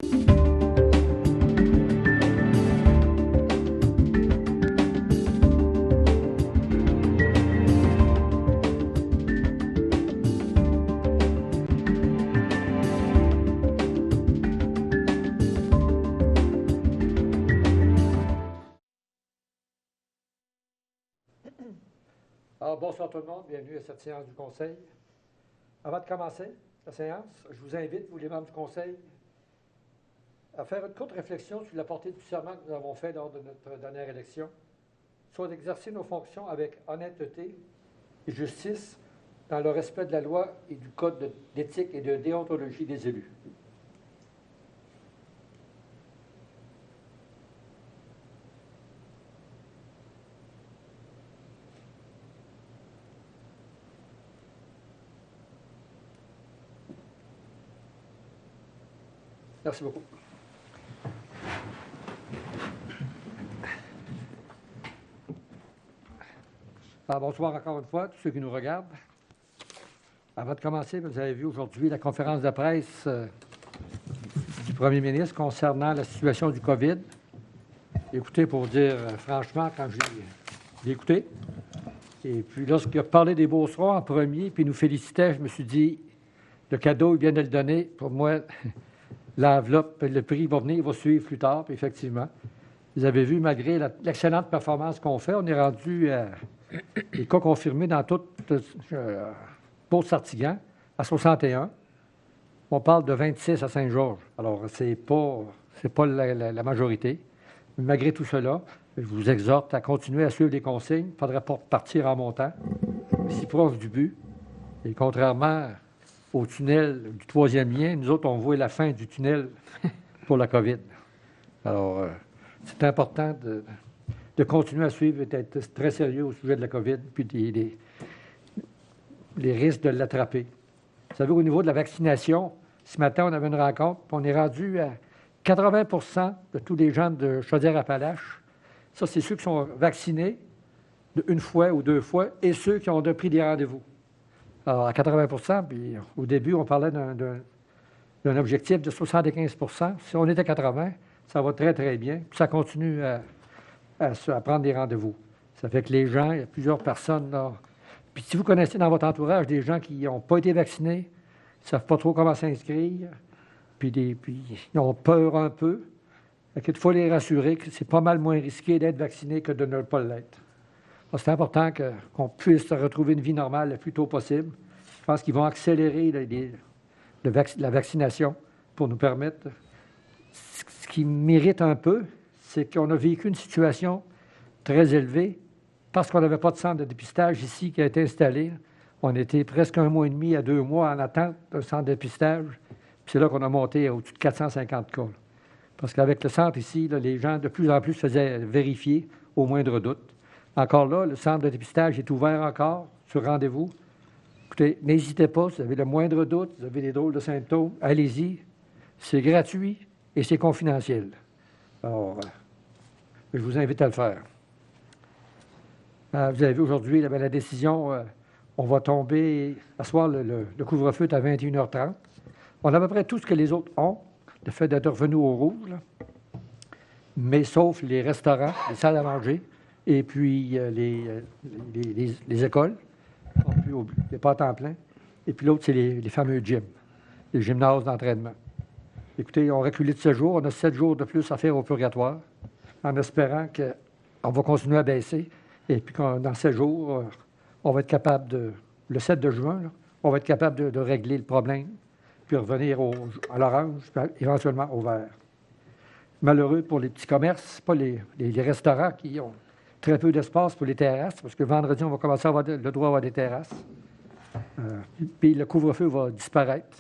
Alors, bonsoir tout le monde, bienvenue à cette séance du Conseil. Avant de commencer la séance, je vous invite, vous les membres du Conseil, à faire une courte réflexion sur la portée du serment que nous avons fait lors de notre dernière élection, soit d'exercer nos fonctions avec honnêteté et justice dans le respect de la loi et du code d'éthique et de déontologie des élus. Merci beaucoup. Alors, bonsoir encore une fois, tous ceux qui nous regardent. Avant de commencer, vous avez vu aujourd'hui la conférence de presse du premier ministre concernant la situation du COVID. Écoutez, pour vous dire franchement, quand j'ai écouté, et puis lorsqu'il a parlé des Beaucerons en premier, puis il nous félicitait, je me suis dit, le cadeau, il vient de le donner. Pour moi, l'enveloppe, le prix va venir, il va suivre plus tard, puis effectivement. Vous avez vu, malgré l'excellente performance qu'on fait, on est rendu les cas confirmés dans toute Beauce-Sartiguan à 61. On parle de 26 à Saint-Georges. Alors, c'est pas la majorité. Mais malgré tout cela, je vous exhorte à continuer à suivre les consignes. Il ne faudrait pas partir en montant, si proche du but. Et contrairement au tunnel du troisième lien, nous autres, on voit la fin du tunnel pour la COVID. Alors, c'est important de continuer à suivre et d'être très sérieux au sujet de la COVID, puis les risques de l'attraper. Vous savez, au niveau de la vaccination, ce matin, on avait une rencontre, puis on est rendu à 80 de tous les gens de Chaudière-Appalaches. Ça, c'est ceux qui sont vaccinés une fois ou deux fois et ceux qui ont pris des rendez-vous. Alors, à 80 puis au début, on parlait d'un objectif de 75 Si on est à 80 ça va très, très bien. Puis ça continue à prendre des rendez-vous. Ça fait que les gens, il y a plusieurs personnes là. Puis si vous connaissez dans votre entourage des gens qui n'ont pas été vaccinés, ils ne savent pas trop comment s'inscrire, puis ils ont peur un peu, il faut les rassurer que c'est pas mal moins risqué d'être vacciné que de ne pas l'être. C'est important qu'on puisse retrouver une vie normale le plus tôt possible. Je pense qu'ils vont accélérer la vaccination pour nous permettre. Ce qui mérite un peu, c'est qu'on a vécu une situation très élevée parce qu'on n'avait pas de centre de dépistage ici qui a été installé. On était presque 1 mois et demi à 2 mois en attente d'un centre de dépistage. Puis c'est là qu'on a monté à au-dessus de 450 cas. Parce qu'avec le centre ici, là, les gens de plus en plus se faisaient vérifier au moindre doute. Encore là, le centre de dépistage est ouvert encore, sur rendez-vous. Écoutez, n'hésitez pas, si vous avez le moindre doute, vous avez des drôles de symptômes, allez-y. C'est gratuit et c'est confidentiel. Alors, je vous invite à le faire. Vous avez vu aujourd'hui la décision, on va tomber, à soir, le couvre-feu est à 21h30. On a à peu près tout ce que les autres ont, le fait d'être revenus au rouge, là. Mais sauf les restaurants, les salles à manger, et puis les écoles, les pas à temps plein. Et puis l'autre, c'est les fameux gyms, les gymnases d'entraînement. Écoutez, on a reculé de 7 jours. On a 7 jours de plus à faire au purgatoire, en espérant qu'on va continuer à baisser. Et puis dans 7 jours, on va être capable le 7 de juin, là, on va être capable de régler le problème, puis revenir à l'orange, puis éventuellement au vert. Malheureux pour les petits commerces, pas les restaurants qui ont très peu d'espace pour les terrasses, parce que vendredi, on va commencer à avoir le droit à avoir des terrasses. Puis le couvre-feu va disparaître.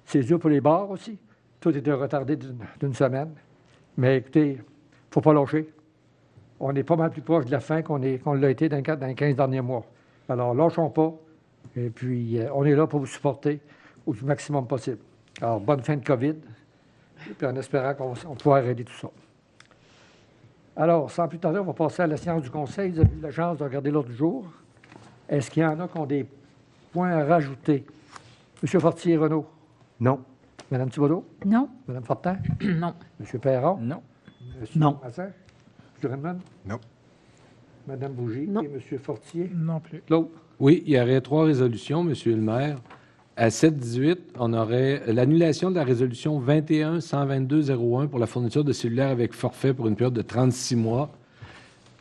C'est dur pour les bars aussi. Tout était retardé d'une semaine. Mais écoutez, il ne faut pas lâcher. On est pas mal plus proche de la fin qu'on l'a été dans les 15 derniers mois. Alors, lâchons pas. Et puis, on est là pour vous supporter au maximum possible. Alors, bonne fin de COVID. Et puis, en espérant qu'on pourra arrêter tout ça. Alors, sans plus tarder, on va passer à la séance du Conseil. Vous avez eu la chance de regarder l'ordre du jour. Est-ce qu'il y en a qui ont des points à rajouter? M. Fortier-Renaud? Non. Mme Thibodeau? Non. Mme Fortin? Non. M. Perron? Non. Monsieur Non. Massin? M. Redmond? Non. Mme Bougie? Non. Et M. Fortier? Non plus. Claude? Oui, il y aurait 3 résolutions, Monsieur le maire. À 7-18, on aurait l'annulation de la résolution 21-122-01 pour la fourniture de cellulaires avec forfait pour une période de 36 mois.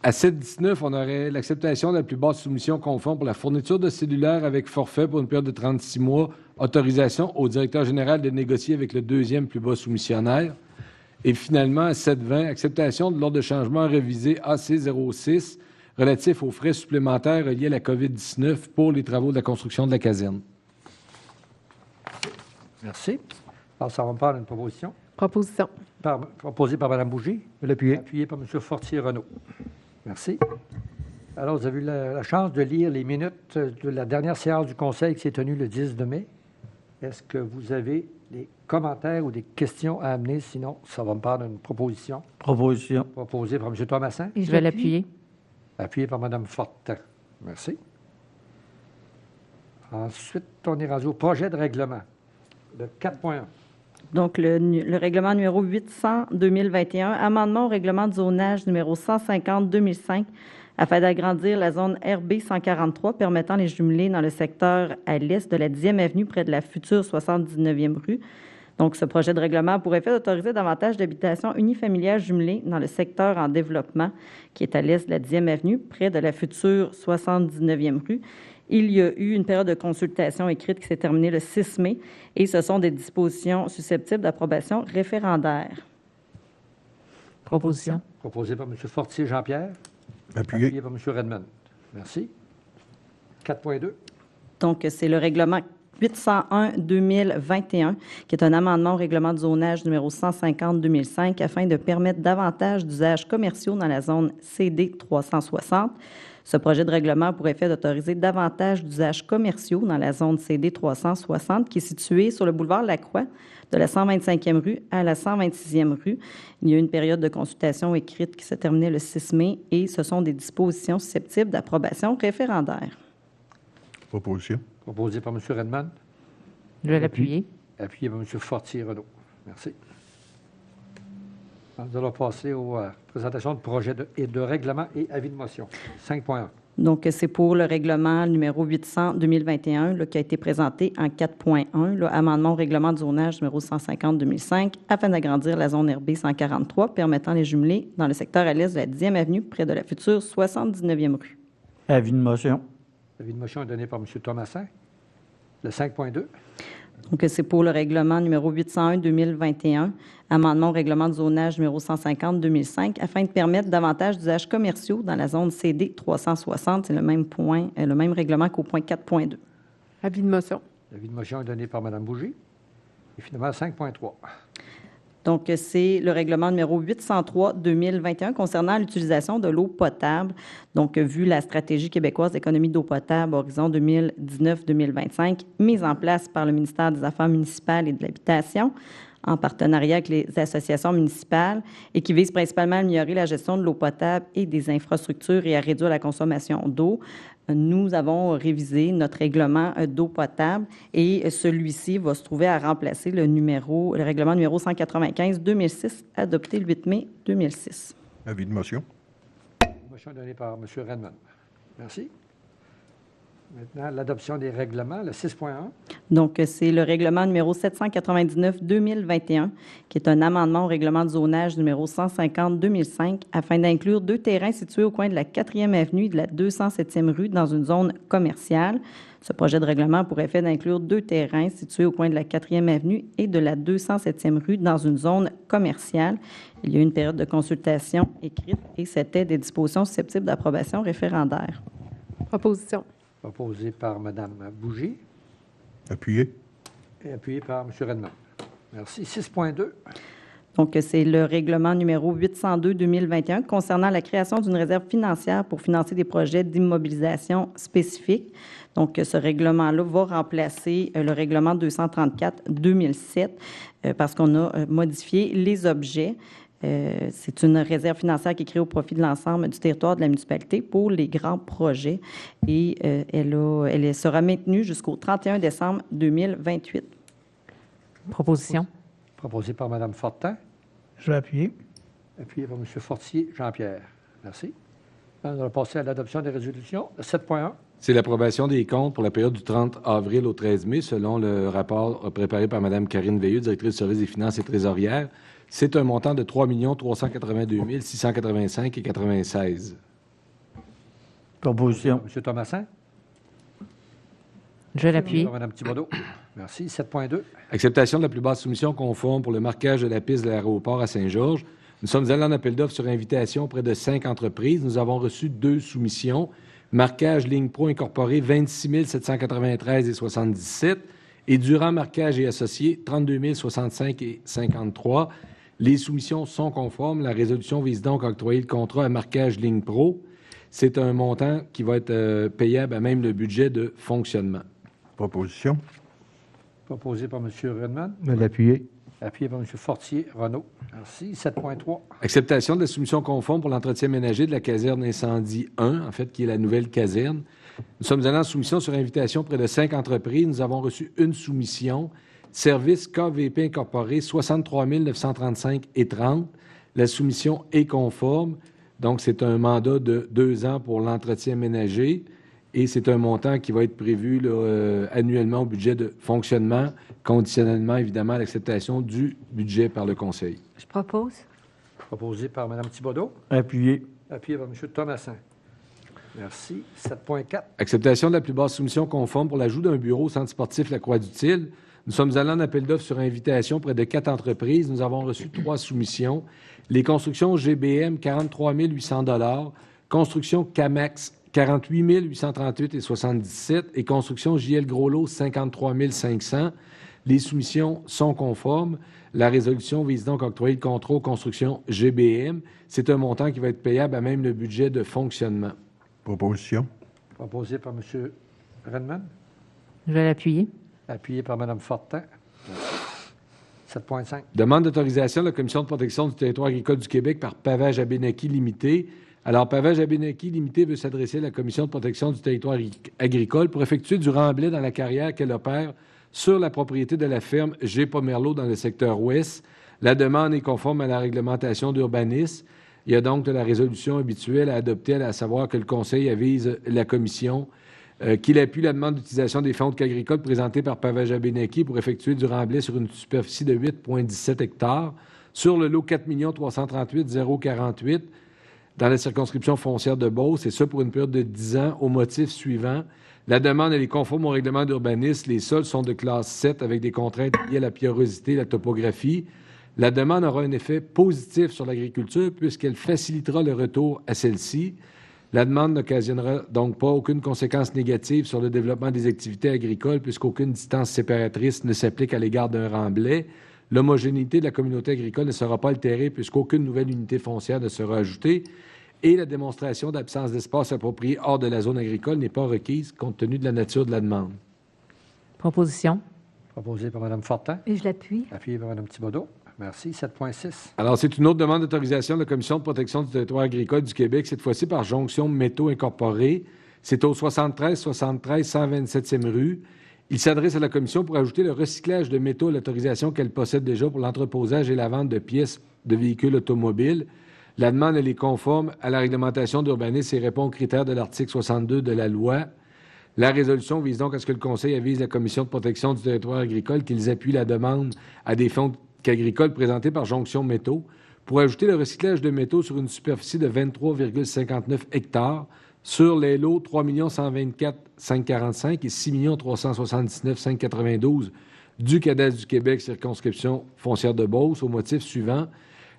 À 7-19, on aurait l'acceptation de la plus basse soumission conforme pour la fourniture de cellulaires avec forfait pour une période de 36 mois. Autorisation au directeur général de négocier avec le deuxième plus bas soumissionnaire. Et finalement, à 7-20, acceptation de l'ordre de changement révisé AC06 relatif aux frais supplémentaires liés à la COVID-19 pour les travaux de la construction de la caserne. Merci. Alors, ça va me prendre une proposition. Proposition. Proposée par Mme Bougie. Je vais l'appuyer. Appuyée par M. Fortier-Renaud. Merci. Alors, vous avez eu la chance de lire les minutes de la dernière séance du Conseil qui s'est tenue le 10 de mai. Est-ce que vous avez des commentaires ou des questions à amener? Sinon, ça va me prendre une proposition. Proposition. Proposée par M. Thomasin. Et je vais l'appuyer. Appuyée par Mme Fortin. Merci. Ensuite, on est rendu au projet de règlement. Le 4.1. Donc, le règlement numéro 800-2021, amendement au règlement de zonage numéro 150-2005, afin d'agrandir la zone RB 143, permettant les jumelés dans le secteur à l'est de la 10e avenue, près de la future 79e rue. Donc, ce projet de règlement a pour effet d'autoriser davantage d'habitations unifamiliales jumelées dans le secteur en développement, qui est à l'est de la 10e avenue, près de la future 79e rue. Il y a eu une période de consultation écrite qui s'est terminée le 6 mai et ce sont des dispositions susceptibles d'approbation référendaire. Proposition. Proposée par M. Fortier Jean-Pierre. Appuyé. Appuyée par M. Redmond. Merci. 4.2. Donc, c'est le règlement 801-2021, qui est un amendement au règlement de zonage numéro 150-2005 afin de permettre davantage d'usages commerciaux dans la zone CD 360. Ce projet de règlement a pour effet d'autoriser davantage d'usages commerciaux dans la zone CD 360 qui est située sur le boulevard Lacroix de la 125e rue à la 126e rue. Il y a eu une période de consultation écrite qui s'est terminée le 6 mai et ce sont des dispositions susceptibles d'approbation référendaire. Proposition. Proposée par M. Redmond. Je vais l'appuyer. Appuyée par M. Fortier-Renaud. Merci. Nous allons passer aux présentations de projets de règlement et avis de motion. 5.1. Donc, c'est pour le règlement numéro 800-2021 qui a été présenté en 4.1, amendement au règlement de zonage numéro 150-2005, afin d'agrandir la zone RB 143, permettant les jumelés dans le secteur à l'est de la 10e avenue, près de la future 79e rue. Avis de motion. L'avis de motion est donné par M. Thomasin. Le 5.2. Donc, c'est pour le règlement numéro 801-2021, amendement au règlement de zonage numéro 150-2005, afin de permettre davantage d'usages commerciaux dans la zone CD 360. C'est le même point, le même règlement qu'au point 4.2. Avis de motion. L'avis de motion est donné par Mme Bougie. Et finalement, 5.3. Donc, c'est le règlement numéro 803-2021 concernant l'utilisation de l'eau potable. Donc, vu la stratégie québécoise d'économie d'eau potable horizon 2019-2025, mise en place par le ministère des Affaires municipales et de l'Habitation, en partenariat avec les associations municipales et qui vise principalement à améliorer la gestion de l'eau potable et des infrastructures et à réduire la consommation d'eau. Nous avons révisé notre règlement d'eau potable et celui-ci va se trouver à remplacer le règlement numéro 195-2006 adopté le 8 mai 2006. Avis de motion. Motion donnée par M. Redmond. Merci. Maintenant, l'adoption des règlements, le 6.1. Donc, c'est le règlement numéro 799-2021, qui est un amendement au règlement de zonage numéro 150-2005, afin d'inclure 2 terrains situés au coin de la 4e avenue et de la 207e rue dans une zone commerciale. Ce projet de règlement a pour effet d'inclure 2 terrains situés au coin de la 4e avenue et de la 207e rue dans une zone commerciale. Il y a eu une période de consultation écrite et c'était des dispositions susceptibles d'approbation référendaire. Proposition. Proposé par Mme Bougie Appuyé. et appuyé par M. Redmond. Merci. 6.2. Donc, c'est le règlement numéro 802-2021 concernant la création d'une réserve financière pour financer des projets d'immobilisation spécifiques. Donc, ce règlement-là va remplacer le règlement 234-2007 parce qu'on a modifié les objets. C'est une réserve financière qui est créée au profit de l'ensemble du territoire de la municipalité pour les grands projets et elle sera maintenue jusqu'au 31 décembre 2028. Proposition. Proposé par Mme Fortin, Je vais appuyer. appuyé par M. Fortier Jean-Pierre. Merci. On va passer à l'adoption des résolutions. 7.1. C'est l'approbation des comptes pour la période du 30 avril au 13 mai, selon le rapport préparé par Mme Karine Veilleux, directrice du service des finances et trésorière. C'est un montant de 3 382 685 et 96. Proposition. M. Thomasin. Je vais l'appuyer. Par Mme Thibodeau. Merci. 7.2. Acceptation de la plus basse soumission conforme pour le marquage de la piste de l'aéroport à Saint-Georges. Nous sommes allés en appel d'offres sur invitation auprès de 5 entreprises. Nous avons reçu 2 soumissions. Marquage Ligne Pro Incorporé, 26 793 et 77. Et Durand Marquage et Associés, 32 065 et 53. Les soumissions sont conformes. La résolution vise donc à octroyer le contrat à Marquage Ligne Pro. C'est un montant qui va être payable à même le budget de fonctionnement. Proposition. Proposé par M. Redman, Je vais l'appuyer. appuyé par M. Fortier Renaud. Merci. 7.3. Acceptation de la soumission conforme pour l'entretien ménager de la caserne Incendie 1, en fait, qui est la nouvelle caserne. Nous sommes allés en soumission sur invitation près de 5 entreprises. Nous avons reçu une soumission. Service KVP Incorporé, 63 935 et 30. La soumission est conforme. Donc, c'est un mandat de 2 ans pour l'entretien ménager et c'est un montant qui va être prévu là, annuellement au budget de fonctionnement, conditionnellement, évidemment, à l'acceptation du budget par le Conseil. Je propose. Proposé par Mme Thibodeau, Appuyé. appuyé par M. Thomasin. Merci. 7.4. Acceptation de la plus basse soumission conforme pour l'ajout d'un bureau au centre sportif La Croix-du-Til. Nous sommes allés en appel d'offres sur invitation près de 4 entreprises. Nous avons reçu 3 soumissions. Les constructions GBM, 43 800 $. Construction Camax, 48 838 et 77. Et construction JL Groslot, 53 500. Les soumissions sont conformes. La résolution vise donc à octroyer le contrat aux constructions GBM. C'est un montant qui va être payable à même le budget de fonctionnement. Proposition. Proposé par M. Redman, Je vais l'appuyer. appuyé par Mme Fortin. 7.5. Demande d'autorisation de la Commission de protection du territoire agricole du Québec par Pavage Abénaki Limité. Alors, Pavage Abénaki Limité veut s'adresser à la Commission de protection du territoire agricole pour effectuer du remblai dans la carrière qu'elle opère sur la propriété de la ferme G. Pomerleau dans le secteur ouest. La demande est conforme à la réglementation d'urbanisme. Il y a donc de la résolution habituelle à adopter, à savoir que le Conseil avise la Commission qu'il appuie la demande d'utilisation des fonds agricoles présentée par Pavage Abénaki pour effectuer du remblai sur une superficie de 8,17 hectares sur le lot 4 338 048 dans la circonscription foncière de Beauce, et ça pour une période de 10 ans au motif suivant. La demande elle est conforme au règlement d'urbanisme. Les sols sont de classe 7 avec des contraintes liées à la pierrosité et la topographie. La demande aura un effet positif sur l'agriculture puisqu'elle facilitera le retour à celle-ci. La demande n'occasionnera donc pas aucune conséquence négative sur le développement des activités agricoles puisqu'aucune distance séparatrice ne s'applique à l'égard d'un remblai. L'homogénéité de la communauté agricole ne sera pas altérée puisqu'aucune nouvelle unité foncière ne sera ajoutée et la démonstration d'absence d'espace approprié hors de la zone agricole n'est pas requise compte tenu de la nature de la demande. Proposition. Proposé par Mme Fortin, Et je l'appuie. appuyé par Mme Thibodeau. Merci. 7.6. Alors, c'est une autre demande d'autorisation de la Commission de protection du territoire agricole du Québec, cette fois-ci par Jonction Métaux Incorporé. C'est au 73 127e rue. Il s'adresse à la Commission pour ajouter le recyclage de métaux à l'autorisation qu'elle possède déjà pour l'entreposage et la vente de pièces de véhicules automobiles. La demande, elle est conforme à la réglementation d'urbanisme et répond aux critères de l'article 62 de la loi. La résolution vise donc à ce que le Conseil avise la Commission de protection du territoire agricole qu'ils appuient la demande à des fonds agricoles présentés par Jonction Métaux pour ajouter le recyclage de métaux sur une superficie de 23,59 hectares sur les lots 3 124 545 et 6 379 592 du Cadastre du Québec, circonscription foncière de Beauce, au motif suivant.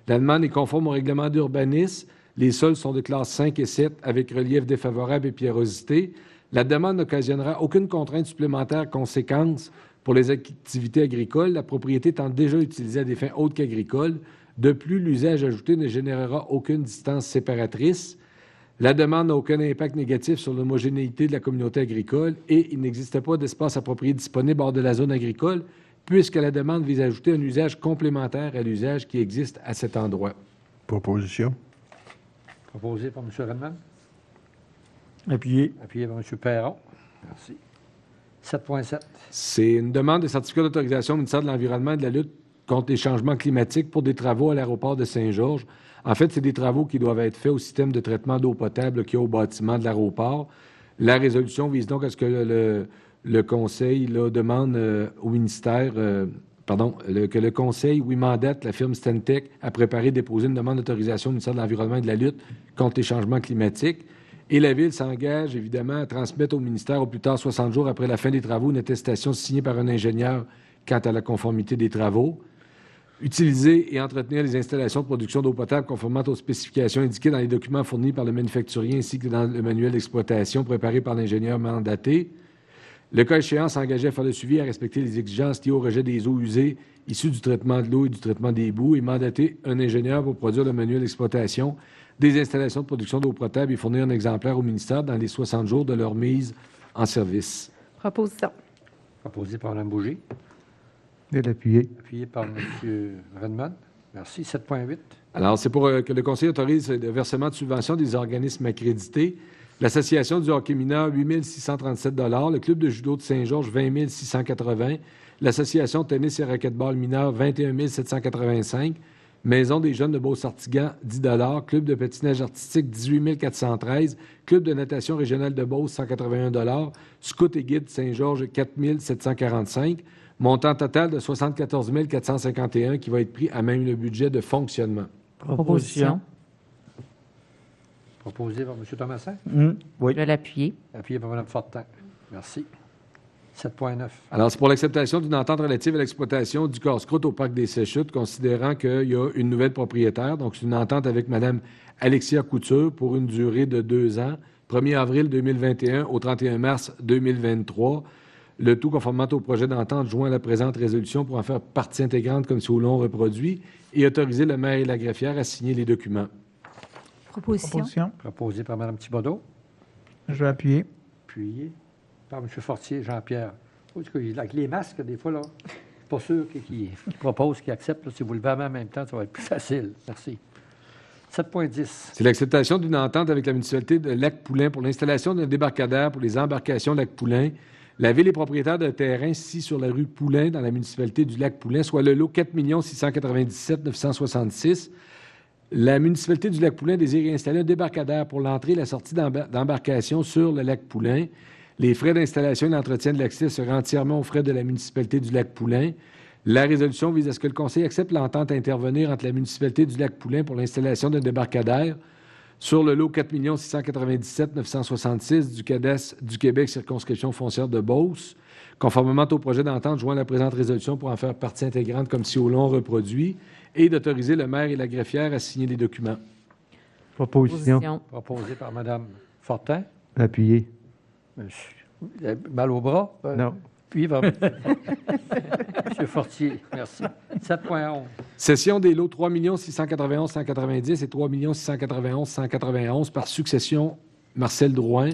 La demande est conforme au règlement d'urbanisme. Les sols sont de classe 5 et 7 avec relief défavorable et pierrosité. La demande n'occasionnera aucune contrainte supplémentaire conséquence pour les activités agricoles, la propriété étant déjà utilisée à des fins autres qu'agricoles. De plus, l'usage ajouté ne générera aucune distance séparatrice. La demande n'a aucun impact négatif sur l'homogénéité de la communauté agricole et il n'existe pas d'espace approprié disponible hors de la zone agricole puisque la demande vise à ajouter un usage complémentaire à l'usage qui existe à cet endroit. Proposition. Proposé par M. Redman, Appuyé. appuyé par M. Perron. Merci. 7.7. C'est une demande de certificat d'autorisation au ministère de l'Environnement et de la lutte contre les changements climatiques pour des travaux à l'aéroport de Saint-Georges. En fait, c'est des travaux qui doivent être faits au système de traitement d'eau potable qu'il y a au bâtiment de l'aéroport. La résolution vise donc à ce que le Conseil là, demande au ministère, que le Conseil, oui, mandate la firme Stantec à préparer et déposer une demande d'autorisation au ministère de l'Environnement et de la lutte contre les changements climatiques. Et la Ville s'engage, évidemment, à transmettre au ministère au plus tard 60 jours après la fin des travaux une attestation signée par un ingénieur quant à la conformité des travaux. Utiliser et entretenir les installations de production d'eau potable conformément aux spécifications indiquées dans les documents fournis par le manufacturier ainsi que dans le manuel d'exploitation préparé par l'ingénieur mandaté. Le cas échéant, s'engager à faire le suivi et à respecter les exigences liées au rejet des eaux usées issues du traitement de l'eau et du traitement des boues et mandater un ingénieur pour produire le manuel d'exploitation des installations de production d'eau potable et fournir un exemplaire au ministère dans les 60 jours de leur mise en service. Proposition. Proposé par Mme Bougie, De l'appuyer. appuyé par M. Redmond. Merci. 7.8. Alors, c'est pour que le Conseil autorise le versement de subventions des organismes accrédités. L'Association du hockey mineur, 8 637 $ Le Club de judo de Saint-Georges, 20 680 L'Association de tennis et racquetball mineur, 21 785 Maison des jeunes de Beauce-Artigan, 10 $ Club de patinage artistique, 18 413 Club de natation régionale de Beauce, 181 $ Scout et guide Saint-Georges, 4 745 Montant total de 74 451 qui va être pris à même le budget de fonctionnement. Proposition. Proposé par M. Thomasin, Oui. Je vais l'appuyer. appuyé par Mme Fortin. Merci. 7.9. Alors, c'est pour l'acceptation d'une entente relative à l'exploitation du casse-croûte au parc des Séchutes, considérant qu'il y a une nouvelle propriétaire. Donc, c'est une entente avec Mme Alexia Couture pour une durée de 2 ans, 1er avril 2021 au 31 mars 2023. Le tout conformément au projet d'entente joint à la présente résolution pour en faire partie intégrante comme si au long reproduit et autoriser le maire et la greffière à signer les documents. Proposition. Proposé par Mme Thibodeau, Je vais appuyer. appuyé par M. Fortier, Jean-Pierre. Parce que avec les masques, des fois, là, pas sûr qu'ils proposent, qu'ils acceptent. Là, si vous le faites en même temps, ça va être plus facile. Merci. 7.10. C'est l'acceptation d'une entente avec la municipalité de Lac-Poulain pour l'installation d'un débarcadère pour les embarcations Lac-Poulain. La Ville est propriétaire d'un terrain ici sur la rue Poulain, dans la municipalité du Lac-Poulain, soit le lot 4 697 966. La municipalité du Lac-Poulain désire installer un débarcadère pour l'entrée et la sortie d'embarcation sur le Lac-Poulain. Les frais d'installation et d'entretien de l'accès seraient entièrement aux frais de la municipalité du Lac-Poulain. La résolution vise à ce que le Conseil accepte l'entente à intervenir entre la municipalité du Lac-Poulain pour l'installation d'un débarcadère sur le lot 4 697 966 du CADES du Québec, circonscription foncière de Beauce, conformément au projet d'entente joint à la présente résolution pour en faire partie intégrante comme si au long reproduit, et d'autoriser le maire et la greffière à signer les documents. Proposition. Proposé par Mme Fortin. Appuyer. Mal au bras? Non. Puis par M. Fortier. Merci. 7.11. Cession des lots 3 691 190 et 3 691 191 par succession Marcel Drouin.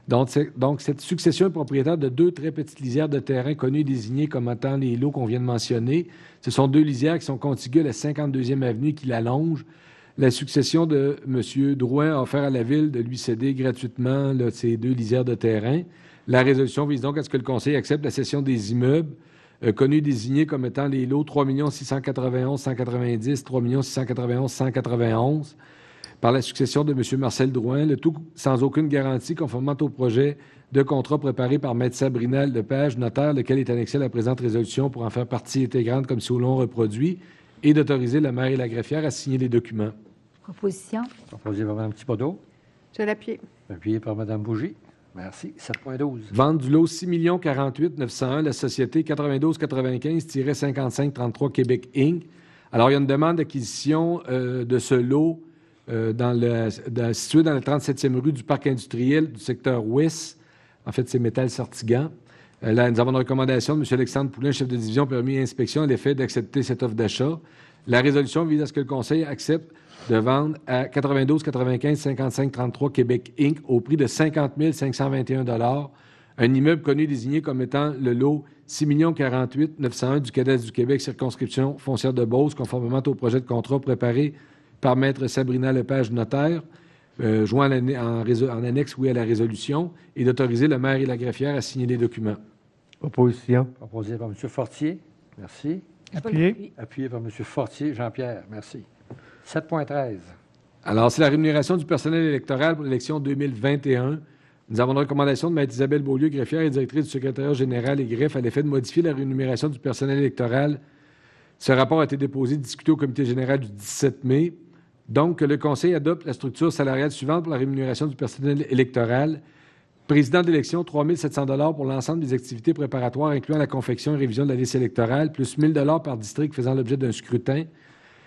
Donc, cette succession est propriétaire de 2 très petites lisières de terrain connues et désignées comme étant les lots qu'on vient de mentionner. Ce sont 2 lisières qui sont contiguës à la 52e avenue qui la longe. La succession de M. Drouin a offert à la Ville de lui céder gratuitement ces 2 lisières de terrain. La résolution vise donc à ce que le Conseil accepte la cession des immeubles connus et désignés comme étant les lots 3 691 190, 3 691 191 par la succession de M. Marcel Drouin, le tout sans aucune garantie conformément au projet de contrat préparé par Maître Sabrina Lepage, notaire, lequel est annexé à la présente résolution pour en faire partie intégrante comme si au long reproduit, et d'autoriser le maire et la greffière à signer les documents. Proposition. Proposé par Mme Thibodeau, Je l'appuie. appuyé par Mme Bougie. Merci. 7.12. Vente du lot 6 48 901, la société 9295-5533 Québec Inc. Alors, il y a une demande d'acquisition de ce lot situé dans la 37e rue du Parc industriel du secteur ouest. En fait, c'est Métal Sartigan. Là, nous avons une recommandation de M. Alexandre Poulin, chef de division permis et inspection, à l'effet d'accepter cette offre d'achat. La résolution vise à ce que le Conseil accepte de vendre à 9295-5533 Québec Inc. au prix de 50 521 $ un immeuble connu et désigné comme étant le lot 6 48 901 du CADES du Québec, circonscription foncière de Beauce, conformément au projet de contrat préparé par Maître Sabrina Lepage, notaire, joint en annexe à la résolution, et d'autoriser le maire et la greffière à signer les documents. Proposition. Proposé par M. Fortier. Merci. Appuyé. Appuyé par M. Fortier. Jean-Pierre, merci. 7.13. Alors, c'est la rémunération du personnel électoral pour l'élection 2021. Nous avons une recommandation de Mme Isabelle Beaulieu, greffière et directrice du secrétariat général et greffe à l'effet de modifier la rémunération du personnel électoral. Ce rapport a été déposé et discuté au comité général du 17 mai. Donc, que le Conseil adopte la structure salariale suivante pour la rémunération du personnel électoral. Président d'élection, 3 700 $ pour l'ensemble des activités préparatoires, incluant la confection et révision de la liste électorale, plus 1 000 $ par district faisant l'objet d'un scrutin.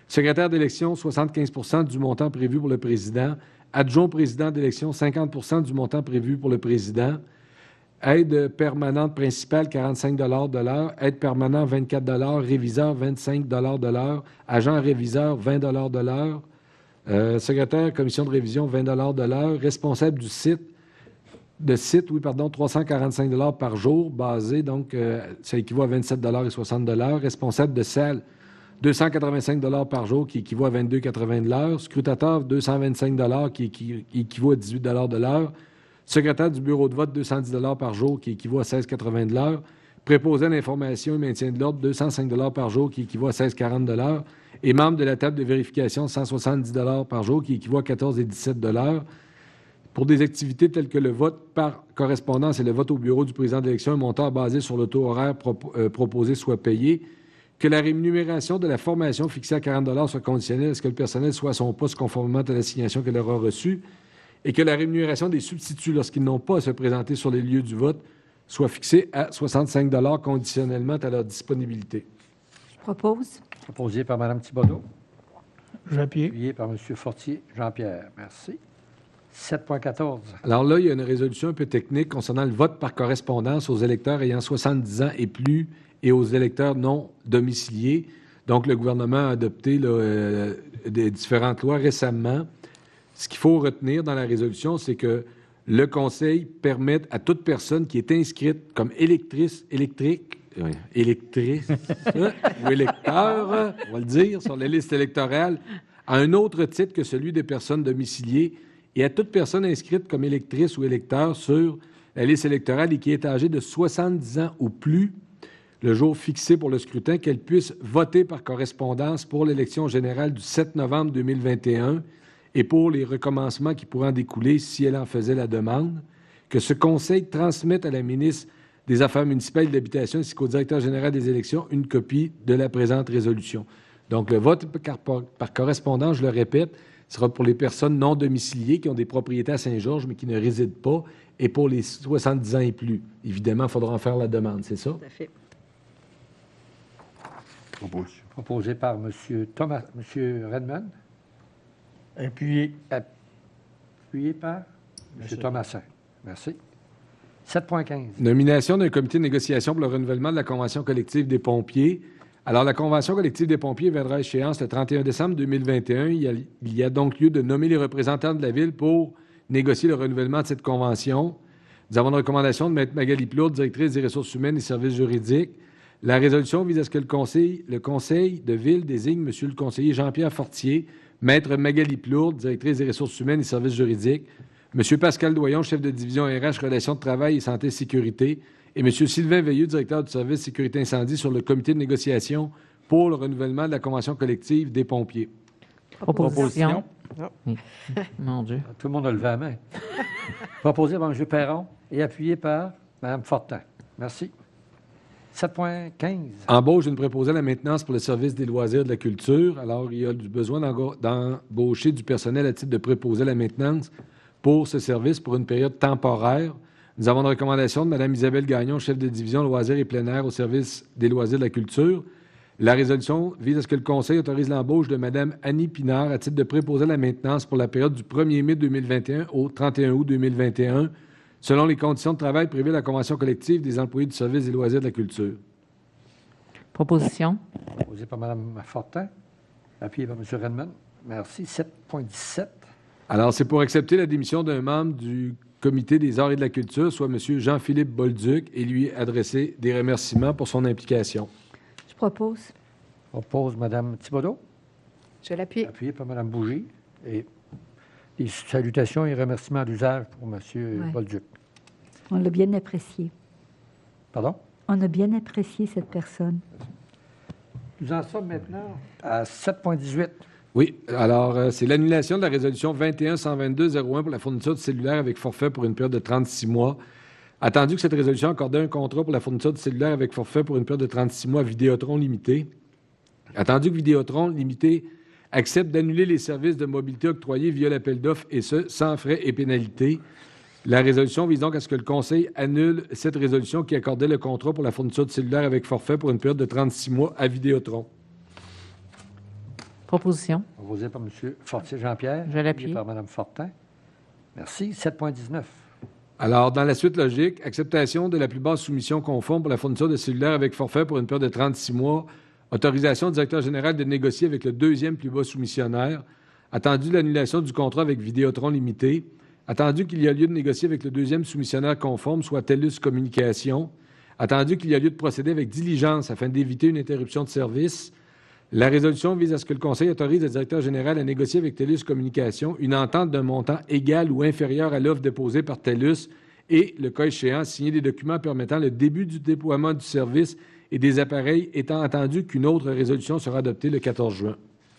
Secrétaire d'élection, 75 % du montant prévu pour le président. Adjoint au président d'élection, 50 % du montant prévu pour le président. Aide permanente principale, 45 $ de l'heure. Aide permanent, 24 $. Réviseur, 25 $ de l'heure. Agent réviseur, 20 $ de l'heure. Secrétaire, commission de révision, 20 $ de l'heure. Responsable du site, 345 $ par jour, basé, donc ça équivaut à 27 $ et 60 $. Responsable de salle, 285 $ par jour, qui équivaut à 22,80 de l'heure. Scrutateur, 225 $ qui équivaut à 18 $ de l'heure. Secrétaire du bureau de vote, 210 $ par jour, qui équivaut à 16,80 de l'heure. Préposé à l'information et maintien de l'ordre, 205 $ par jour, qui équivaut à 16,40 de l'heure. Et membre de la table de vérification, 170 $ par jour, qui équivaut à 14,17 de l'heure. Pour des activités telles que le vote par correspondance et le vote au bureau du président d'élection, un montant basé sur le taux horaire proposé soit payé. Que la rémunération de la formation fixée à 40 $ soit conditionnelle à ce que le personnel soit à son poste conformément à l'assignation qu'elle aura reçue. Et que la rémunération des substituts, lorsqu'ils n'ont pas à se présenter sur les lieux du vote, soit fixée à 65 $ conditionnellement à leur disponibilité. Je propose. Proposé par Mme Thibodeau. Je vais appuyer. Appuyé par M. Fortier. Jean-Pierre, merci. 7.14. Alors là, il y a une résolution un peu technique concernant le vote par correspondance aux électeurs ayant 70 ans et plus et aux électeurs non domiciliés. Donc, le gouvernement a adopté des différentes lois récemment. Ce qu'il faut retenir dans la résolution, c'est que le Conseil permet à toute personne qui est inscrite comme électrice ou électeur, on va le dire, sur la liste électorale, à un autre titre que celui des personnes domiciliées et à toute personne inscrite comme électrice ou électeur sur la liste électorale et qui est âgée de 70 ans ou plus, le jour fixé pour le scrutin, qu'elle puisse voter par correspondance pour l'élection générale du 7 novembre 2021 et pour les recommencements qui pourraient en découler si elle en faisait la demande, que ce Conseil transmette à la ministre des Affaires municipales et de l'Habitation ainsi qu'au directeur général des élections une copie de la présente résolution. Donc, le vote par correspondance, je le répète, sera pour les personnes non domiciliées qui ont des propriétés à Saint-Georges mais qui ne résident pas et pour les 70 ans et plus. Évidemment, il faudra en faire la demande, c'est ça? Tout à fait. Proposé par M. Redmond. Appuyé. Appuyé par M. Thomasin. Merci. 7.15. Nomination d'un comité de négociation pour le renouvellement de la Convention collective des pompiers. Alors, la Convention collective des pompiers viendra à échéance le 31 décembre 2021. Il y a donc lieu de nommer les représentants de la Ville pour négocier le renouvellement de cette convention. Nous avons une recommandation de Mme Magali Plourde, directrice des ressources humaines et services juridiques. La résolution vise à ce que le Conseil de Ville désigne M. le conseiller Jean-Pierre Fortier, Maître Magali Plourde, directrice des ressources humaines et services juridiques, M. Pascal Doyon, chef de division RH, Relations de travail et santé et sécurité, et M. Sylvain Veilleux, directeur du service sécurité incendie, sur le comité de négociation pour le renouvellement de la Convention collective des pompiers. Proposition. Mon Dieu. Tout le monde a levé la main. Proposé par M. Perron et appuyé par Mme Fortin. Merci. 7.15. Embauche d'une préposée à la maintenance pour le service des loisirs et de la culture. Alors, il y a du besoin d'embaucher du personnel à titre de préposé à la maintenance pour ce service pour une période temporaire. Nous avons une recommandation de Mme Isabelle Gagnon, chef de division loisirs et plein air au service des loisirs et de la culture. La résolution vise à ce que le Conseil autorise l'embauche de Mme Annie Pinard à titre de préposée à la maintenance pour la période du 1er mai 2021 au 31 août 2021, selon les conditions de travail prévues dans la Convention collective des employés du service des loisirs et de la culture. Proposition. Proposé par Mme Fortin, appuyé par M. Redmond. Merci. 7.17. Alors, c'est pour accepter la démission d'un membre du Comité des arts et de la culture, soit M. Jean-Philippe Bolduc, et lui adresser des remerciements pour son implication. Je propose. Propose Mme Thibodeau, Je l'appuie. appuyé par Mme Bougie. Et les salutations et remerciements d'usage pour M. Bolduc. On l'a bien apprécié. Pardon? On a bien apprécié cette personne. Nous en sommes maintenant à 7,18. Oui, alors c'est l'annulation de la résolution 21-122-01 pour la fourniture de cellulaire avec forfait pour une période de 36 mois. Attendu que cette résolution accordait un contrat pour la fourniture de cellulaire avec forfait pour une période de 36 mois à Vidéotron Limité. Attendu que Vidéotron Limité accepte d'annuler les services de mobilité octroyés via l'appel d'offres, et ce, sans frais et pénalités. La résolution vise donc à ce que le Conseil annule cette résolution qui accordait le contrat pour la fourniture de cellulaire avec forfait pour une période de 36 mois à Vidéotron. Proposition. Proposé par M. Fortier Jean-Pierre. Je l'appuie. Par Mme Fortin. Merci. 7,19. Alors, dans la suite logique, acceptation de la plus basse soumission conforme pour la fourniture de cellulaire avec forfait pour une période de 36 mois, autorisation du directeur général de négocier avec le deuxième plus bas soumissionnaire, attendu l'annulation du contrat avec Vidéotron Limité, attendu qu'il y a lieu de négocier avec le deuxième soumissionnaire conforme, soit TELUS Communications, attendu qu'il y a lieu de procéder avec diligence afin d'éviter une interruption de service. La résolution vise à ce que le Conseil autorise le directeur général à négocier avec TELUS Communications une entente d'un montant égal ou inférieur à l'offre déposée par TELUS et, le cas échéant, signer des documents permettant le début du déploiement du service et des appareils, étant entendu qu'une autre résolution sera adoptée le 14 juin.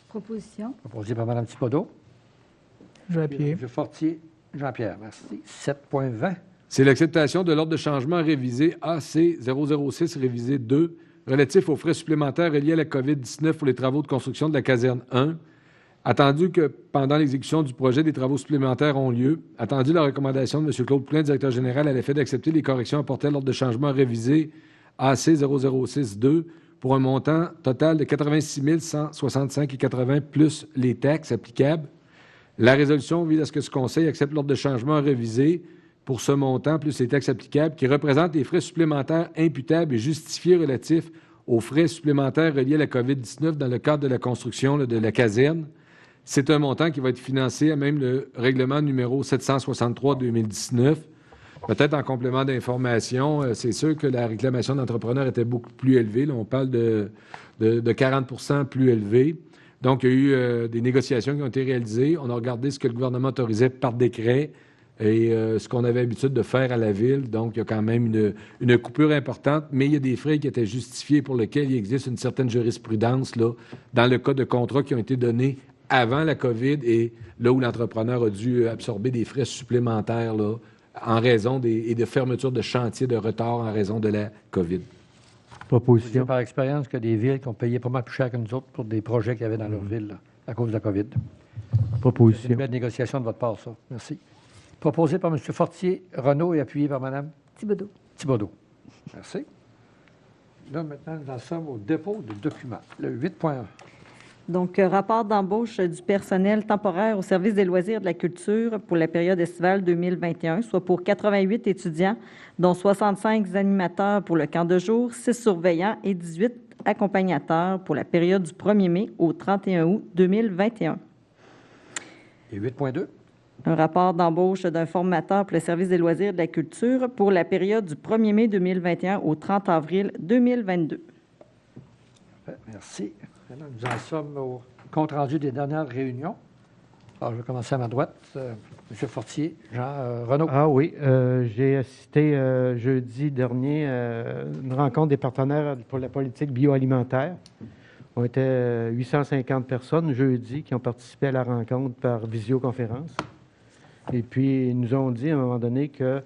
Proposition. Proposé par Mme Thibodeau. Je l'appuie. M. Fortier Jean-Pierre. Merci. 7,20. C'est l'acceptation de l'ordre de changement révisé AC 006 révisé 2 relatif aux frais supplémentaires reliés à la COVID-19 pour les travaux de construction de la caserne 1. Attendu que pendant l'exécution du projet, des travaux supplémentaires ont lieu, attendu la recommandation de M. Claude Poulin, directeur général, à l'effet d'accepter les corrections apportées à l'ordre de changement révisé AC 006-2 pour un montant total de 86 165,80 plus les taxes applicables. La résolution vise à ce que ce Conseil accepte l'ordre de changement révisé pour ce montant plus les taxes applicables qui représentent les frais supplémentaires imputables et justifiés relatifs aux frais supplémentaires reliés à la COVID-19 dans le cadre de la construction de la caserne. C'est un montant qui va être financé à même le règlement numéro 763-2019. Peut-être en complément d'information, c'est sûr que la réclamation d'entrepreneurs était beaucoup plus élevée. Là, on parle de 40 % plus élevé. Donc, il y a eu des négociations qui ont été réalisées. On a regardé ce que le gouvernement autorisait par décret et ce qu'on avait l'habitude de faire à la Ville. Donc, il y a quand même une coupure importante, mais il y a des frais qui étaient justifiés pour lesquels il existe une certaine jurisprudence là, dans le cas de contrats qui ont été donnés avant la COVID et là où l'entrepreneur a dû absorber des frais supplémentaires là, en raison et de fermeture de chantier de retard en raison de la COVID. Proposition. Par expérience, qu'il y a des villes qui ont payé pas mal plus cher que nous autres pour des projets qu'il y avait dans leur ville là, à cause de la COVID. Proposition. C'est une belle négociation de votre part, ça. Merci. Proposé par M. Fortier Renaud et appuyé par Mme Thibodeau. Thibodeau. Merci. Là, maintenant, nous en sommes au dépôt de documents, le 8.1. Donc, rapport d'embauche du personnel temporaire au service des loisirs et de la culture pour la période estivale 2021, soit pour 88 étudiants, dont 65 animateurs pour le camp de jour, 6 surveillants et 18 accompagnateurs pour la période du 1er mai au 31 août 2021. Et 8.2. Un rapport d'embauche d'un formateur pour le service des loisirs et de la culture pour la période du 1er mai 2021 au 30 avril 2022. Merci. Maintenant, nous en sommes au compte-rendu des dernières réunions. Alors, je vais commencer à ma droite. M. Fortier, Jean Renaud. Ah oui, j'ai assisté jeudi dernier à une rencontre des partenaires pour la politique bioalimentaire. On était 850 personnes jeudi qui ont participé à la rencontre par visioconférence. Et puis, ils nous ont dit à un moment donné que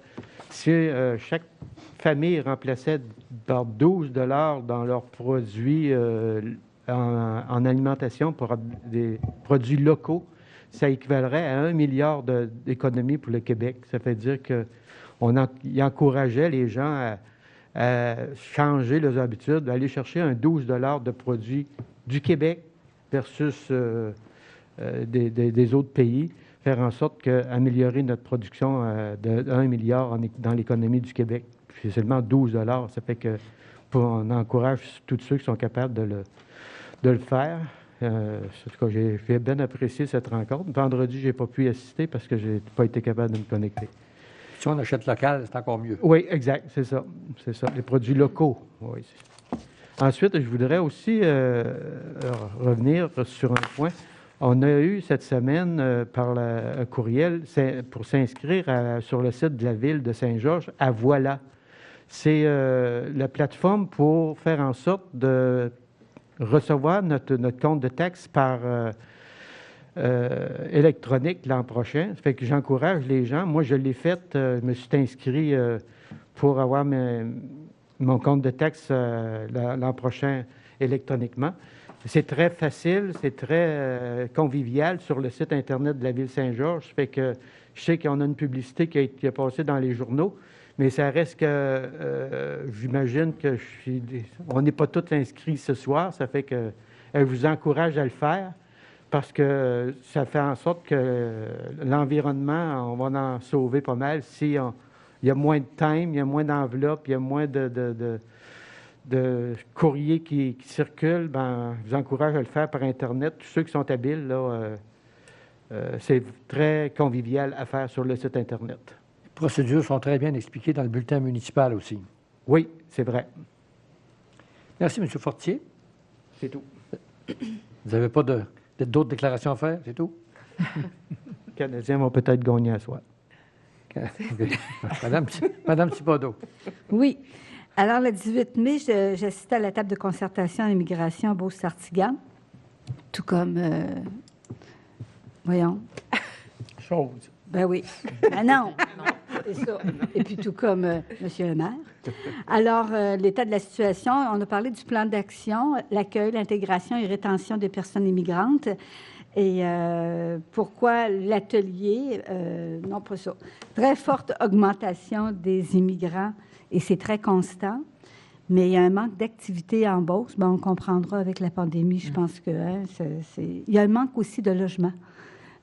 si chaque famille remplaçait par 12 $ dans leurs produits en alimentation pour des produits locaux, ça équivalerait à 1 milliard d'économies pour le Québec. Ça fait dire qu'il encourageait les gens à changer leurs habitudes, à aller chercher un 12 $ de produits du Québec versus des autres pays, faire en sorte qu'améliorer notre production de 1 milliard dans l'économie du Québec. Puis c'est seulement 12 $. Ça fait qu'on encourage tous ceux qui sont capables de le faire. En tout cas, j'ai bien apprécié cette rencontre. Vendredi, je n'ai pas pu y assister parce que je n'ai pas été capable de me connecter. Si on achète local, c'est encore mieux. Oui, exact, c'est ça. C'est ça, les produits locaux. Oui. Ensuite, je voudrais aussi revenir sur un point. On a eu cette semaine, par un courriel, pour s'inscrire sur le site de la Ville de Saint-Georges, à Voilà. c'est la plateforme pour faire en sorte de recevoir notre compte de taxe par électronique l'an prochain. Ça fait que j'encourage les gens. Moi, je l'ai fait. Je me suis inscrit pour avoir mon compte de taxe l'an prochain électroniquement. C'est très facile, c'est très convivial sur le site Internet de la Ville Saint-Georges. Ça fait que je sais qu'on a une publicité qui a passé dans les journaux, mais ça reste que j'imagine que on n'est pas tous inscrits ce soir. Ça fait que je vous encourage à le faire parce que ça fait en sorte que l'environnement, on va en sauver pas mal si il y a moins de time, il y a moins d'enveloppes, il y a moins de courriers qui circulent. Ben, je vous encourage à le faire par Internet. Tous ceux qui sont habiles, là, c'est très convivial à faire sur le site Internet. Les procédures sont très bien expliquées dans le bulletin municipal aussi. Oui, c'est vrai. Merci, M. Fortier. C'est tout. Vous n'avez pas d'autres déclarations à faire, c'est tout? Les Canadiens vont peut-être gagner à soi. Madame Thibodeau. Oui. Alors, le 18 mai, j'assistais à la table de concertation à l'immigration à Beauce-Sartigan, tout comme... voyons. Chose. Ben oui. Ben non, c'est ça. Et puis tout comme M. le maire. Alors, l'état de la situation, on a parlé du plan d'action, l'accueil, l'intégration et rétention des personnes immigrantes. Et pourquoi l'atelier? Non, pas ça. Très forte augmentation des immigrants et c'est très constant. Mais il y a un manque d'activité en Beauce. Ben, on comprendra avec la pandémie, je pense que il y a un manque aussi de logement.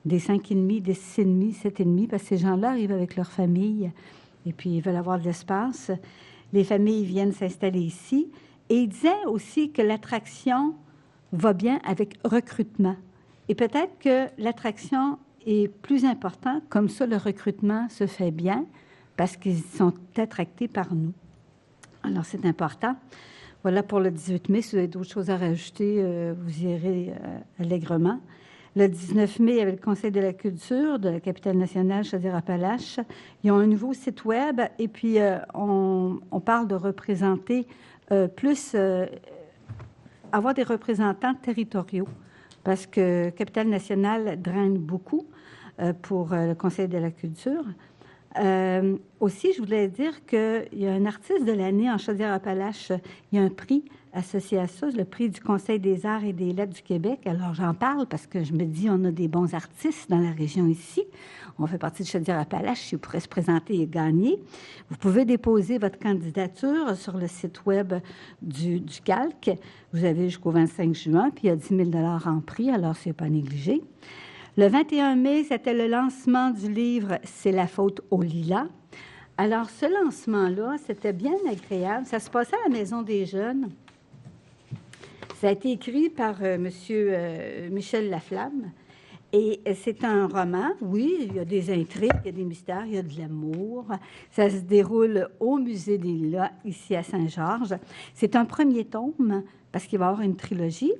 Des 5,5, des 6,5, 7,5, parce que ces gens-là arrivent avec leur famille et puis ils veulent avoir de l'espace. Les familles viennent s'installer ici. Et il disait aussi que l'attraction va bien avec recrutement. Et peut-être que l'attraction est plus importante, comme ça le recrutement se fait bien, parce qu'ils sont attractés par nous. Alors, c'est important. Voilà pour le 18 mai. Si vous avez d'autres choses à rajouter, vous irez allègrement. Le 19 mai, il y avait le Conseil de la culture de la capitale nationale Chaudière-Appalaches. Ils ont un nouveau site web et puis on parle de représenter avoir des représentants territoriaux parce que capitale nationale draine beaucoup pour le Conseil de la culture. Aussi, je voulais dire qu'il y a un artiste de l'année en Chaudière-Appalaches. Il y a un prix associé à ça, le prix du Conseil des arts et des lettres du Québec. Alors, j'en parle parce que je me dis, on a des bons artistes dans la région ici. On fait partie de Chaudière-Appalaches. Si vous pourrez se présenter et gagner, vous pouvez déposer votre candidature sur le site web du Calque. Vous avez jusqu'au 25 juin, puis il y a 10 000 $ en prix, alors c'est pas négligé. Le 21 mai, c'était le lancement du livre « C'est la faute au lilas ». Alors, ce lancement-là, c'était bien agréable. Ça se passait à la Maison des Jeunes. Ça a été écrit par M. Michel Laflamme. Et c'est un roman, oui, il y a des intrigues, il y a des mystères, il y a de l'amour. Ça se déroule au Musée des Lilas, ici à Saint-Georges. C'est un premier tome, parce qu'il va y avoir une trilogie.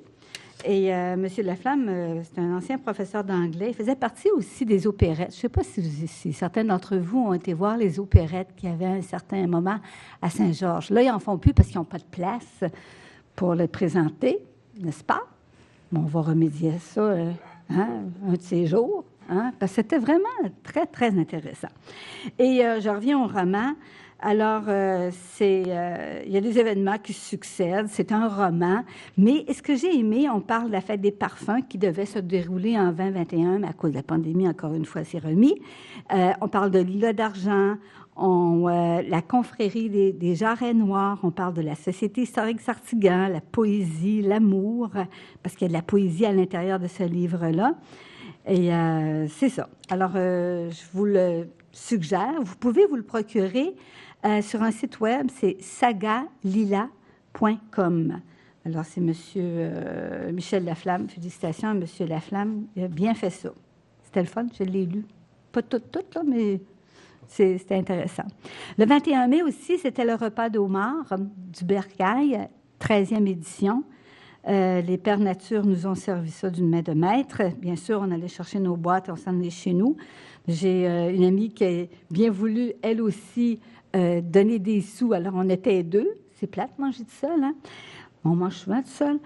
Et M. Laflamme, c'est un ancien professeur d'anglais. Il faisait partie aussi des opérettes. Je ne sais pas si certains d'entre vous ont été voir les opérettes qu'il y avait à un certain moment à Saint-Georges. Là, ils n'en font plus parce qu'ils n'ont pas de place pour le présenter, n'est-ce pas? Bon, on va remédier à ça un de ces jours, parce que c'était vraiment très, très intéressant. Et je reviens au roman. Alors, il y a des événements qui succèdent. C'est un roman. Mais ce que j'ai aimé, on parle de la fête des parfums qui devait se dérouler en 2021, mais à cause de la pandémie, encore une fois, c'est remis. On parle de Lilas d'argent, la confrérie des Jarrets noirs. On parle de la Société historique Sartigan, la poésie, l'amour, parce qu'il y a de la poésie à l'intérieur de ce livre-là. Et c'est ça. Alors, je vous le suggère. Vous pouvez vous le procurer sur un site web, c'est sagalila.com. Alors, c'est M. Michel Laflamme. Félicitations à M. Laflamme. Il a bien fait ça. C'était le fun, je l'ai lu. Pas tout, là, mais c'était intéressant. Le 21 mai aussi, c'était le repas d'Omar du Bercail, 13e édition. Les Pères Nature nous ont servi ça d'une main de maître. Bien sûr, on allait chercher nos boîtes, on s'en allait chez nous. J'ai une amie qui a bien voulu, elle aussi, donner des sous. Alors, on était 2. C'est plate, manger tout seul, hein? On mange souvent tout seul.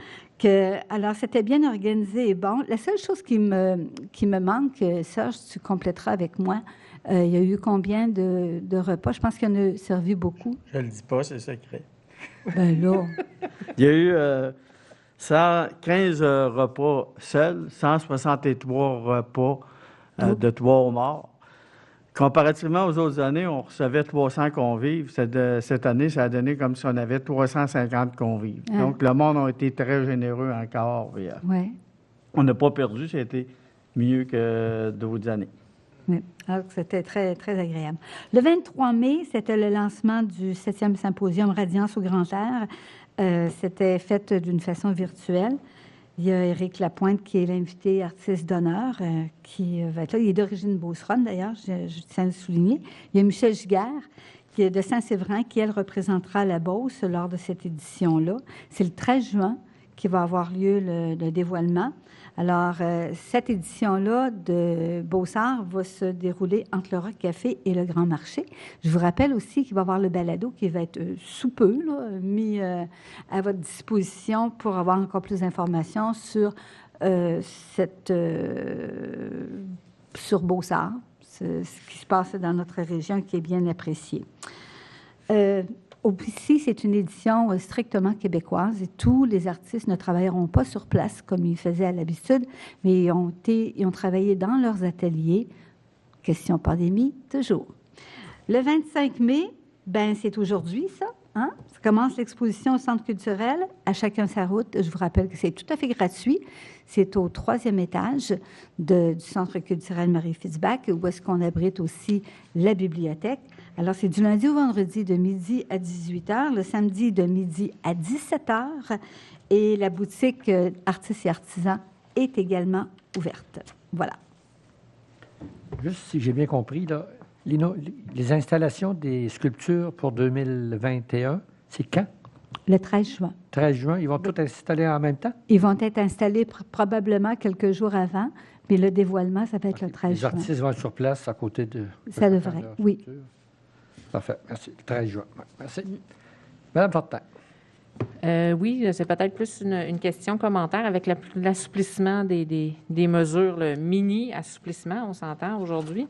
Alors, c'était bien organisé et bon. La seule chose qui me manque, Serge, tu compléteras avec moi, il y a eu combien de repas? Je pense qu'il y en a servi beaucoup. Je le dis pas, c'est secret. Ben là, Il y a eu 115 repas seuls, 163 repas de 3 morts. Comparativement aux autres années, on recevait 300 convives. Cette année, ça a donné comme si on avait 350 convives. Ah. Donc, le monde a été très généreux encore. Et, oui. on n'a pas perdu, c'était mieux que d'autres années. Oui. Alors, c'était très, très agréable. Le 23 mai, c'était le lancement du 7e symposium Radiance au grand air. C'était fait d'une façon virtuelle. Il y a Éric Lapointe, qui est l'invité artiste d'honneur, qui va être là. Il est d'origine beauceronne, d'ailleurs, je tiens à le souligner. Il y a Michel Giguère, qui est de Saint-Séverin, qui, elle, représentera la Beauce lors de cette édition-là. C'est le 13 juin qui va avoir lieu le dévoilement. Alors, cette édition-là de Beauce-Arts va se dérouler entre le Rock Café et le Grand Marché. Je vous rappelle aussi qu'il va y avoir le balado qui va être sous peu là, mis à votre disposition pour avoir encore plus d'informations sur sur Beauce-Arts, ce qui se passe dans notre région qui est bien apprécié. Ici, c'est une édition strictement québécoise et tous les artistes ne travailleront pas sur place comme ils faisaient à l'habitude, mais ils ont travaillé dans leurs ateliers. Question pandémie, toujours. Le 25 mai, ben c'est aujourd'hui, ça. Hein? Ça commence l'exposition au Centre culturel, à chacun sa route. Je vous rappelle que c'est tout à fait gratuit. C'est au 3e étage du Centre culturel Marie-Fitzbach, où est-ce qu'on abrite aussi la bibliothèque. Alors, c'est du lundi au vendredi de midi à 18h, le samedi de midi à 17h, et la boutique Artistes et Artisans est également ouverte. Voilà. Juste si j'ai bien compris, là, les installations des sculptures pour 2021, c'est quand? Le 13 juin. 13 juin, ils vont tout installer en même temps? Ils vont être installés probablement quelques jours avant, mais le dévoilement, ça va être le 13 juin. Les artistes vont être sur place à côté de... Ça devrait, oui. Parfait, merci. Le 13 juin. Merci. Madame Fortin. Oui, c'est peut-être plus une question commentaire avec l'assouplissement des mesures, le mini-assouplissement, on s'entend aujourd'hui.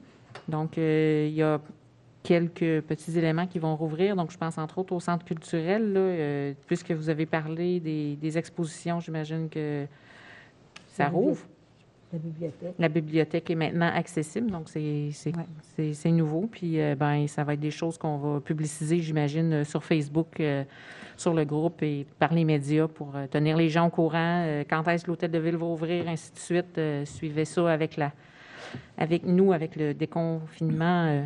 Donc, il y a quelques petits éléments qui vont rouvrir. Donc, je pense entre autres au centre culturel, là, puisque vous avez parlé des expositions, j'imagine que ça rouvre. La bibliothèque. La bibliothèque est maintenant accessible, donc c'est nouveau. Puis, ben, ça va être des choses qu'on va publiciser, j'imagine, sur Facebook, sur le groupe et par les médias pour tenir les gens au courant. Quand est-ce que l'hôtel de ville va ouvrir, ainsi de suite. Suivez ça avec nous, avec le déconfinement,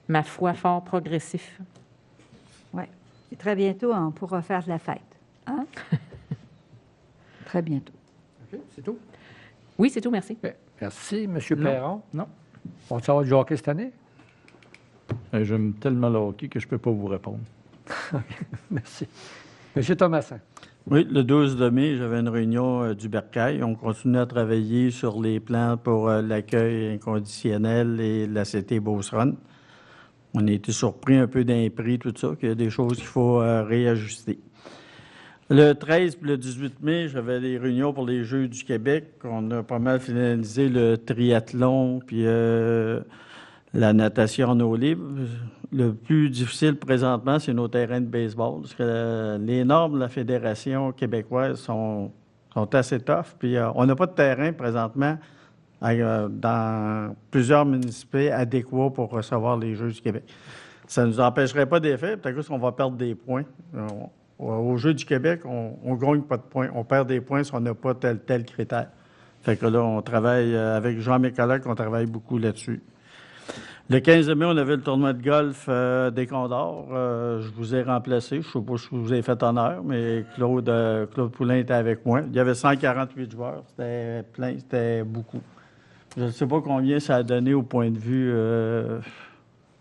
ma foi, fort progressif. Oui. Et très bientôt, on pourra faire de la fête. Hein? Très bientôt. OK, c'est tout? Oui, c'est tout, merci. Okay. Merci. Monsieur Non. Perron? Non. On va savoir du hockey cette année? J'aime tellement le hockey que je ne peux pas vous répondre. Merci. Monsieur Thomasin? Oui, le 12 mai, j'avais une réunion du Bercail. On continue à travailler sur les plans pour l'accueil inconditionnel et la CT Beauceronne. On a été surpris un peu d'un prix, tout ça, qu'il y a des choses qu'il faut réajuster. Le 13 et le 18 mai, j'avais des réunions pour les Jeux du Québec. On a pas mal finalisé le triathlon puis la natation en eau libre. Le plus difficile présentement, c'est nos terrains de baseball. Parce que les normes de la Fédération québécoise sont assez tough. Puis on n'a pas de terrain présentement dans plusieurs municipalités adéquats pour recevoir les Jeux du Québec. Ça ne nous empêcherait pas d'y faire. Peut-être qu'on va perdre des points. Aux Jeux du Québec, on ne gagne pas de points. On perd des points si on n'a pas tel critère. Fait que là, on travaille avec Jean, mes collègues, on travaille beaucoup là-dessus. Le 15 mai, on avait le tournoi de golf des Condors. Je vous ai remplacé. Je ne sais pas si je vous ai fait honneur, mais Claude Poulain était avec moi. Il y avait 148 joueurs. C'était plein, c'était beaucoup. Je ne sais pas combien ça a donné au point de vue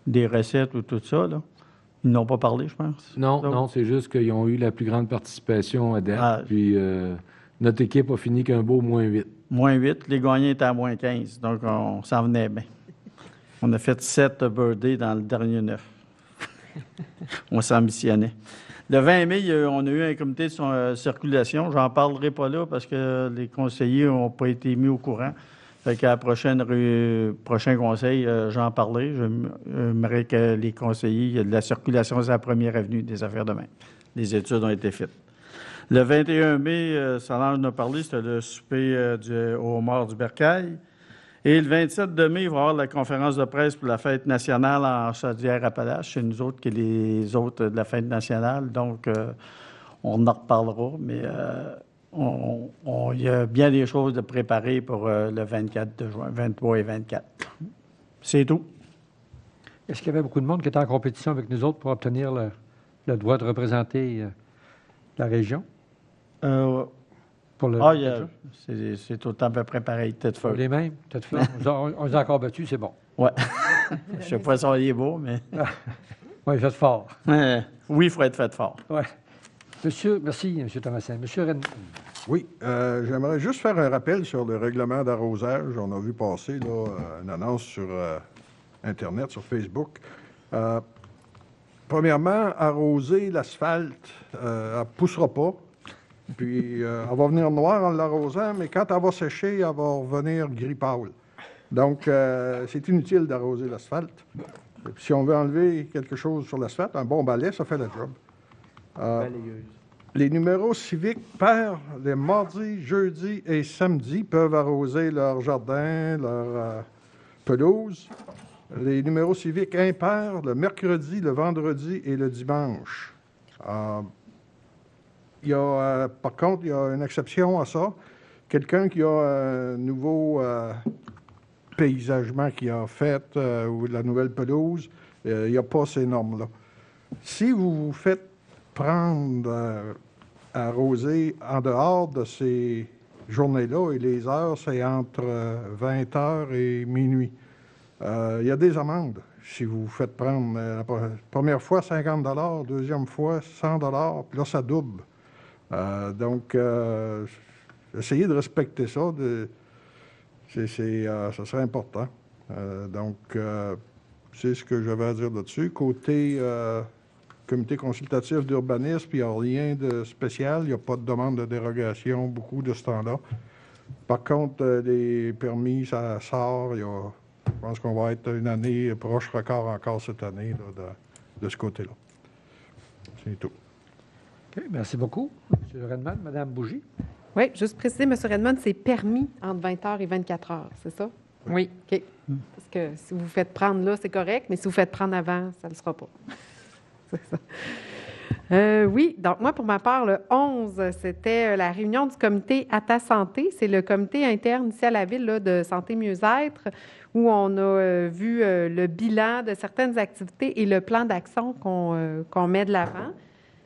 des recettes ou tout ça, là. Ils n'ont pas parlé, je pense. Non, c'est juste qu'ils ont eu la plus grande participation à date. Ah. Puis notre équipe a fini qu'un beau -8. -8. Les gagnants étaient à -15. Donc, on s'en venait bien. On a fait 7 birthdays dans le dernier 9. On s'ambitionnait. Le 20 mai, on a eu un comité de circulation. J'en parlerai pas là parce que les conseillers n'ont pas été mis au courant. Fait qu'à la prochain conseil, j'en parlerai. J'aimerais que les conseillers, il y a de la circulation sur la première avenue des affaires de main. Les études ont été faites. Le 21 mai, Solange en a parlé, c'était le souper au homard du Bercail. Et le 27 de mai, il va y avoir la conférence de presse pour la fête nationale en Chaudière-Appalaches. C'est nous autres que les autres de la fête nationale. Donc, on en reparlera, mais il y a bien des choses de préparer pour le 24 de juin, 23 et 24. C'est tout. Est-ce qu'il y avait beaucoup de monde qui était en compétition avec nous autres pour obtenir le droit de représenter la région? C'est tout le temps à peu près pareil, tête feu. Les mêmes, tête feu. On les a encore battus, c'est bon. Oui. Je sais pas si on est beau, mais... Oui, faites fort. Oui, il faut être fait fort. Oui. Merci, M. Thomasin. M. Redmond. Oui, j'aimerais juste faire un rappel sur le règlement d'arrosage. On a vu passer là, une annonce sur Internet, sur Facebook. Premièrement, arroser l'asphalte, elle ne poussera pas. Puis, elle va venir noire en l'arrosant, mais quand elle va sécher, elle va revenir gris pâle. Donc, c'est inutile d'arroser l'asphalte. Si on veut enlever quelque chose sur l'asphalte, un bon balai, ça fait le job. Les numéros civiques pairs, les mardis, jeudis et samedis, peuvent arroser leur jardin, leur pelouse. Les numéros civiques impairs, le mercredi, le vendredi et le dimanche. Par contre, il y a une exception à ça. Quelqu'un qui a un nouveau paysagement qui a fait ou de la nouvelle pelouse, il n'y a pas ces normes-là. Si vous vous faites prendre à arroser en dehors de ces journées-là, et les heures, c'est entre 20 heures et minuit, il y a des amendes. Si vous vous faites prendre la première fois 50 $, deuxième fois 100 $, puis là, ça double. Donc, essayez de respecter ça. Ça serait important. Donc, c'est ce que j'avais à dire là-dessus. Côté comité consultatif d'urbanisme, il n'y a rien de spécial. Il n'y a pas de demande de dérogation, beaucoup de ce temps-là. Par contre, les permis, ça sort. Je pense qu'on va être une année proche record encore cette année là, de ce côté-là. C'est tout. OK, merci beaucoup. M. Redmond, Mme Bougie. Oui, juste préciser, M. Redmond, c'est permis entre 20 h et 24 h, c'est ça? Oui. OK. Parce que si vous vous faites prendre là, c'est correct, mais si vous faites prendre avant, ça ne le sera pas. C'est ça. Oui, donc moi, pour ma part, le 11, c'était la réunion du comité à ta santé. C'est le comité interne ici à la ville là, de santé mieux-être, où on a vu le bilan de certaines activités et le plan d'action qu'on met de l'avant.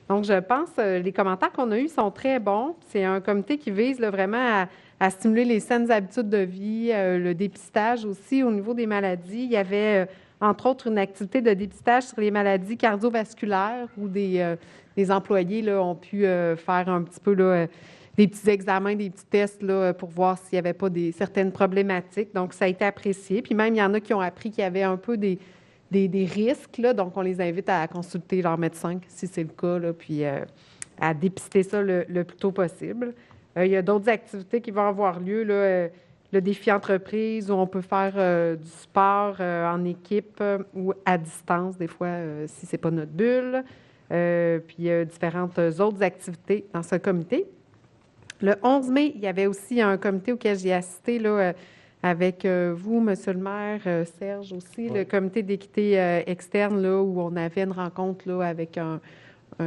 Donc, je pense que les commentaires qu'on a eus sont très bons. C'est un comité qui vise là, vraiment à stimuler les saines habitudes de vie, le dépistage aussi au niveau des maladies. Il y avait, entre autres, une activité de dépistage sur les maladies cardiovasculaires où des employés là, ont pu faire un petit peu là, des petits examens, des petits tests là, pour voir s'il n'y avait pas certaines problématiques. Donc, ça a été apprécié. Puis même, il y en a qui ont appris qu'il y avait un peu des risques, là, donc on les invite à consulter leur médecin si c'est le cas, là, puis à dépister ça le plus tôt possible. Il y a d'autres activités qui vont avoir lieu, là, le défi entreprise où on peut faire du sport en équipe ou à distance, des fois, si ce n'est pas notre bulle. Puis il y a différentes autres activités dans ce comité. Le 11 mai, il y avait aussi un comité auquel j'ai assisté, là, avec vous, Monsieur le maire, Serge aussi, le comité d'équité externe, là, où on avait une rencontre là, avec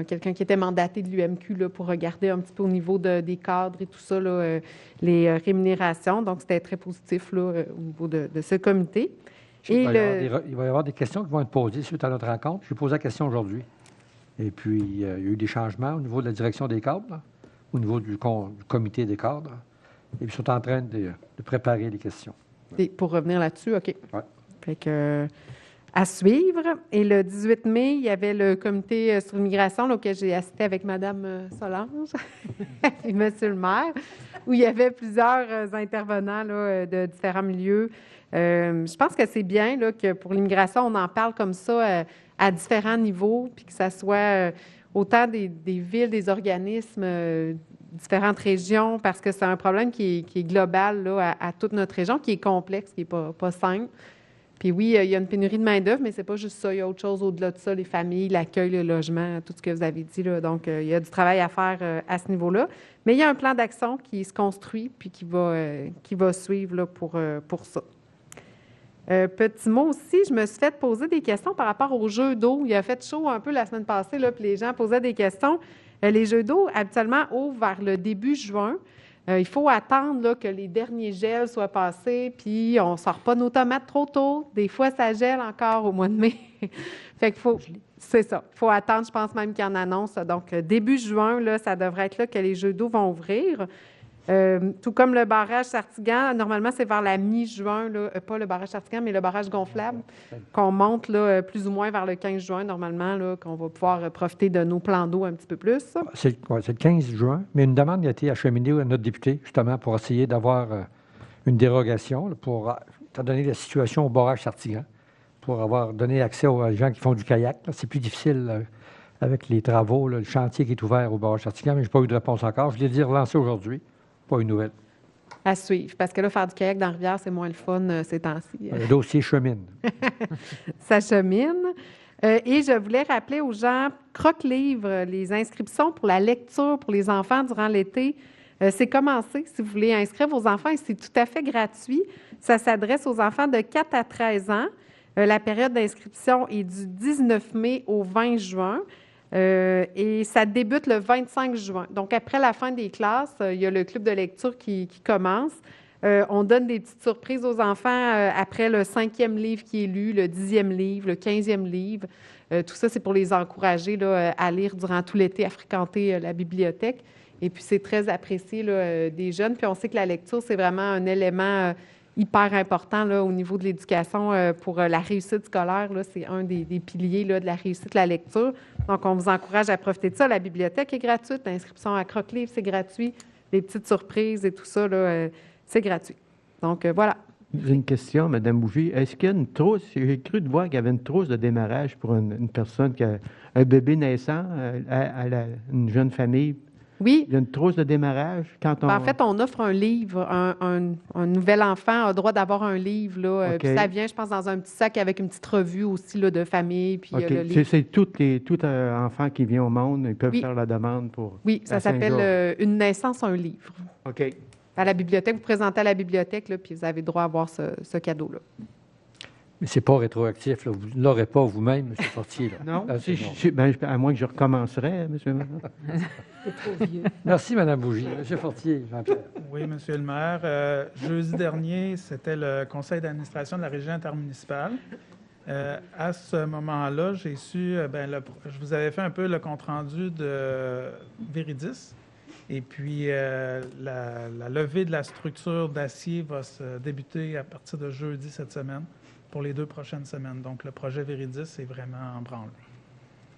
quelqu'un qui était mandaté de l'UMQ là, pour regarder un petit peu au niveau des cadres et tout ça, là, les rémunérations. Donc, c'était très positif là, au niveau de ce comité. Il va y avoir des questions qui vont être posées suite à notre rencontre. J'ai posé la question aujourd'hui. Et puis, il y a eu des changements au niveau de la direction des cadres, là, au niveau du comité des cadres. Et puis, ils sont en train de préparer les questions. Et pour revenir là-dessus, OK. Oui. Fait que, à suivre. Et le 18 mai, il y avait le comité sur l'immigration auquel j'ai assisté avec Mme Solange et M. le maire, où il y avait plusieurs intervenants là, de différents milieux. Je pense que c'est bien là, que pour l'immigration, on en parle comme ça à différents niveaux, puis que ça soit autant des villes, des organismes, différentes régions, parce que c'est un problème qui est global là, à toute notre région, qui est complexe, qui n'est pas simple. Puis oui, il y a une pénurie de main-d'œuvre, mais c'est pas juste ça. Il y a autre chose au-delà de ça, les familles, l'accueil, le logement, tout ce que vous avez dit, là. Donc, il y a du travail à faire à ce niveau-là. Mais il y a un plan d'action qui se construit puis qui va suivre là, pour ça. Petit mot aussi, je me suis fait poser des questions par rapport aux jeux d'eau. Il a fait chaud un peu la semaine passée, là, puis les gens posaient des questions. Les jeux d'eau, habituellement, ouvrent vers le début juin. Il faut attendre là, que les derniers gels soient passés, puis on ne sort pas nos tomates trop tôt. Des fois, ça gèle encore au mois de mai. Fait qu'il faut, c'est ça. Il faut attendre, je pense même qu'il y en annonce. Donc, début juin, là, ça devrait être là que les jeux d'eau vont ouvrir. Tout comme le barrage Sartigan, normalement, c'est vers la mi-juin, là, pas le barrage Sartigan, mais le barrage gonflable, qu'on monte là, plus ou moins vers le 15 juin, normalement, là, qu'on va pouvoir profiter de nos plans d'eau un petit peu plus. C'est le 15 juin, mais une demande a été acheminée à notre député, justement, pour essayer d'avoir une dérogation, là, pour, étant donné la situation au barrage Sartigan, pour avoir donné accès aux gens qui font du kayak. Là. C'est plus difficile avec les travaux, là, le chantier qui est ouvert au barrage Sartigan, mais je n'ai pas eu de réponse encore. Je l'ai dit relancer aujourd'hui. Pas une nouvelle. À suivre, parce que là, faire du kayak dans la rivière, c'est moins le fun ces temps-ci. Le dossier chemine. Ça chemine. Et je voulais rappeler aux gens, Croque-Livre, les inscriptions pour la lecture pour les enfants durant l'été, c'est commencé. Si vous voulez inscrire vos enfants, et c'est tout à fait gratuit. Ça s'adresse aux enfants de 4 à 13 ans. La période d'inscription est du 19 mai au 20 juin. Et ça débute le 25 juin. Donc, après la fin des classes, il y a le club de lecture qui commence. On donne des petites surprises aux enfants après le 5e livre qui est lu, le 10e livre, le 15e livre. Tout ça, c'est pour les encourager là, à lire durant tout l'été, à fréquenter la bibliothèque. Et puis, c'est très apprécié là, des jeunes. Puis, on sait que la lecture, c'est vraiment un élément hyper important là, au niveau de l'éducation pour la réussite scolaire. Là, c'est un des piliers là, de la réussite, la lecture. Donc, on vous encourage à profiter de ça. La bibliothèque est gratuite. L'inscription à Croque-Livre, c'est gratuit. Les petites surprises et tout ça, là, c'est gratuit. Donc, voilà. J'ai une question, Mme Bougie. Est-ce qu'il y a une trousse? J'ai cru de voir qu'il y avait une trousse de démarrage pour une personne qui a un bébé naissant, une jeune famille. Oui. Il y a une trousse de démarrage quand on... En fait, on offre un livre. Un nouvel enfant a le droit d'avoir un livre. Là, Okay. Puis ça vient, je pense, dans un petit sac avec une petite revue aussi là, de famille. Puis Okay. le livre. C'est tout enfant qui vient au monde, ils peuvent faire la demande pour... Oui, ça s'appelle Une naissance, un livre. OK. À la bibliothèque, vous présentez à la bibliothèque, là, puis vous avez le droit à avoir ce cadeau-là. Mais c'est pas rétroactif. Là. Vous ne l'aurez pas vous-même, M. Fortier. Là. Non, Ah, à moins que je recommencerais, M. le maire. C'est trop vieux. Merci, Mme Bougie. M. Fortier, Jean-Pierre. Oui, Monsieur le maire. Jeudi dernier, c'était le conseil d'administration de la région intermunicipale. À ce moment-là, j'ai su, je vous avais fait un peu le compte-rendu de Véridis. Et puis, la levée de la structure d'acier va se débuter à partir de jeudi cette semaine pour les 2 prochaines semaines. Donc, le projet Véridis est vraiment en branle.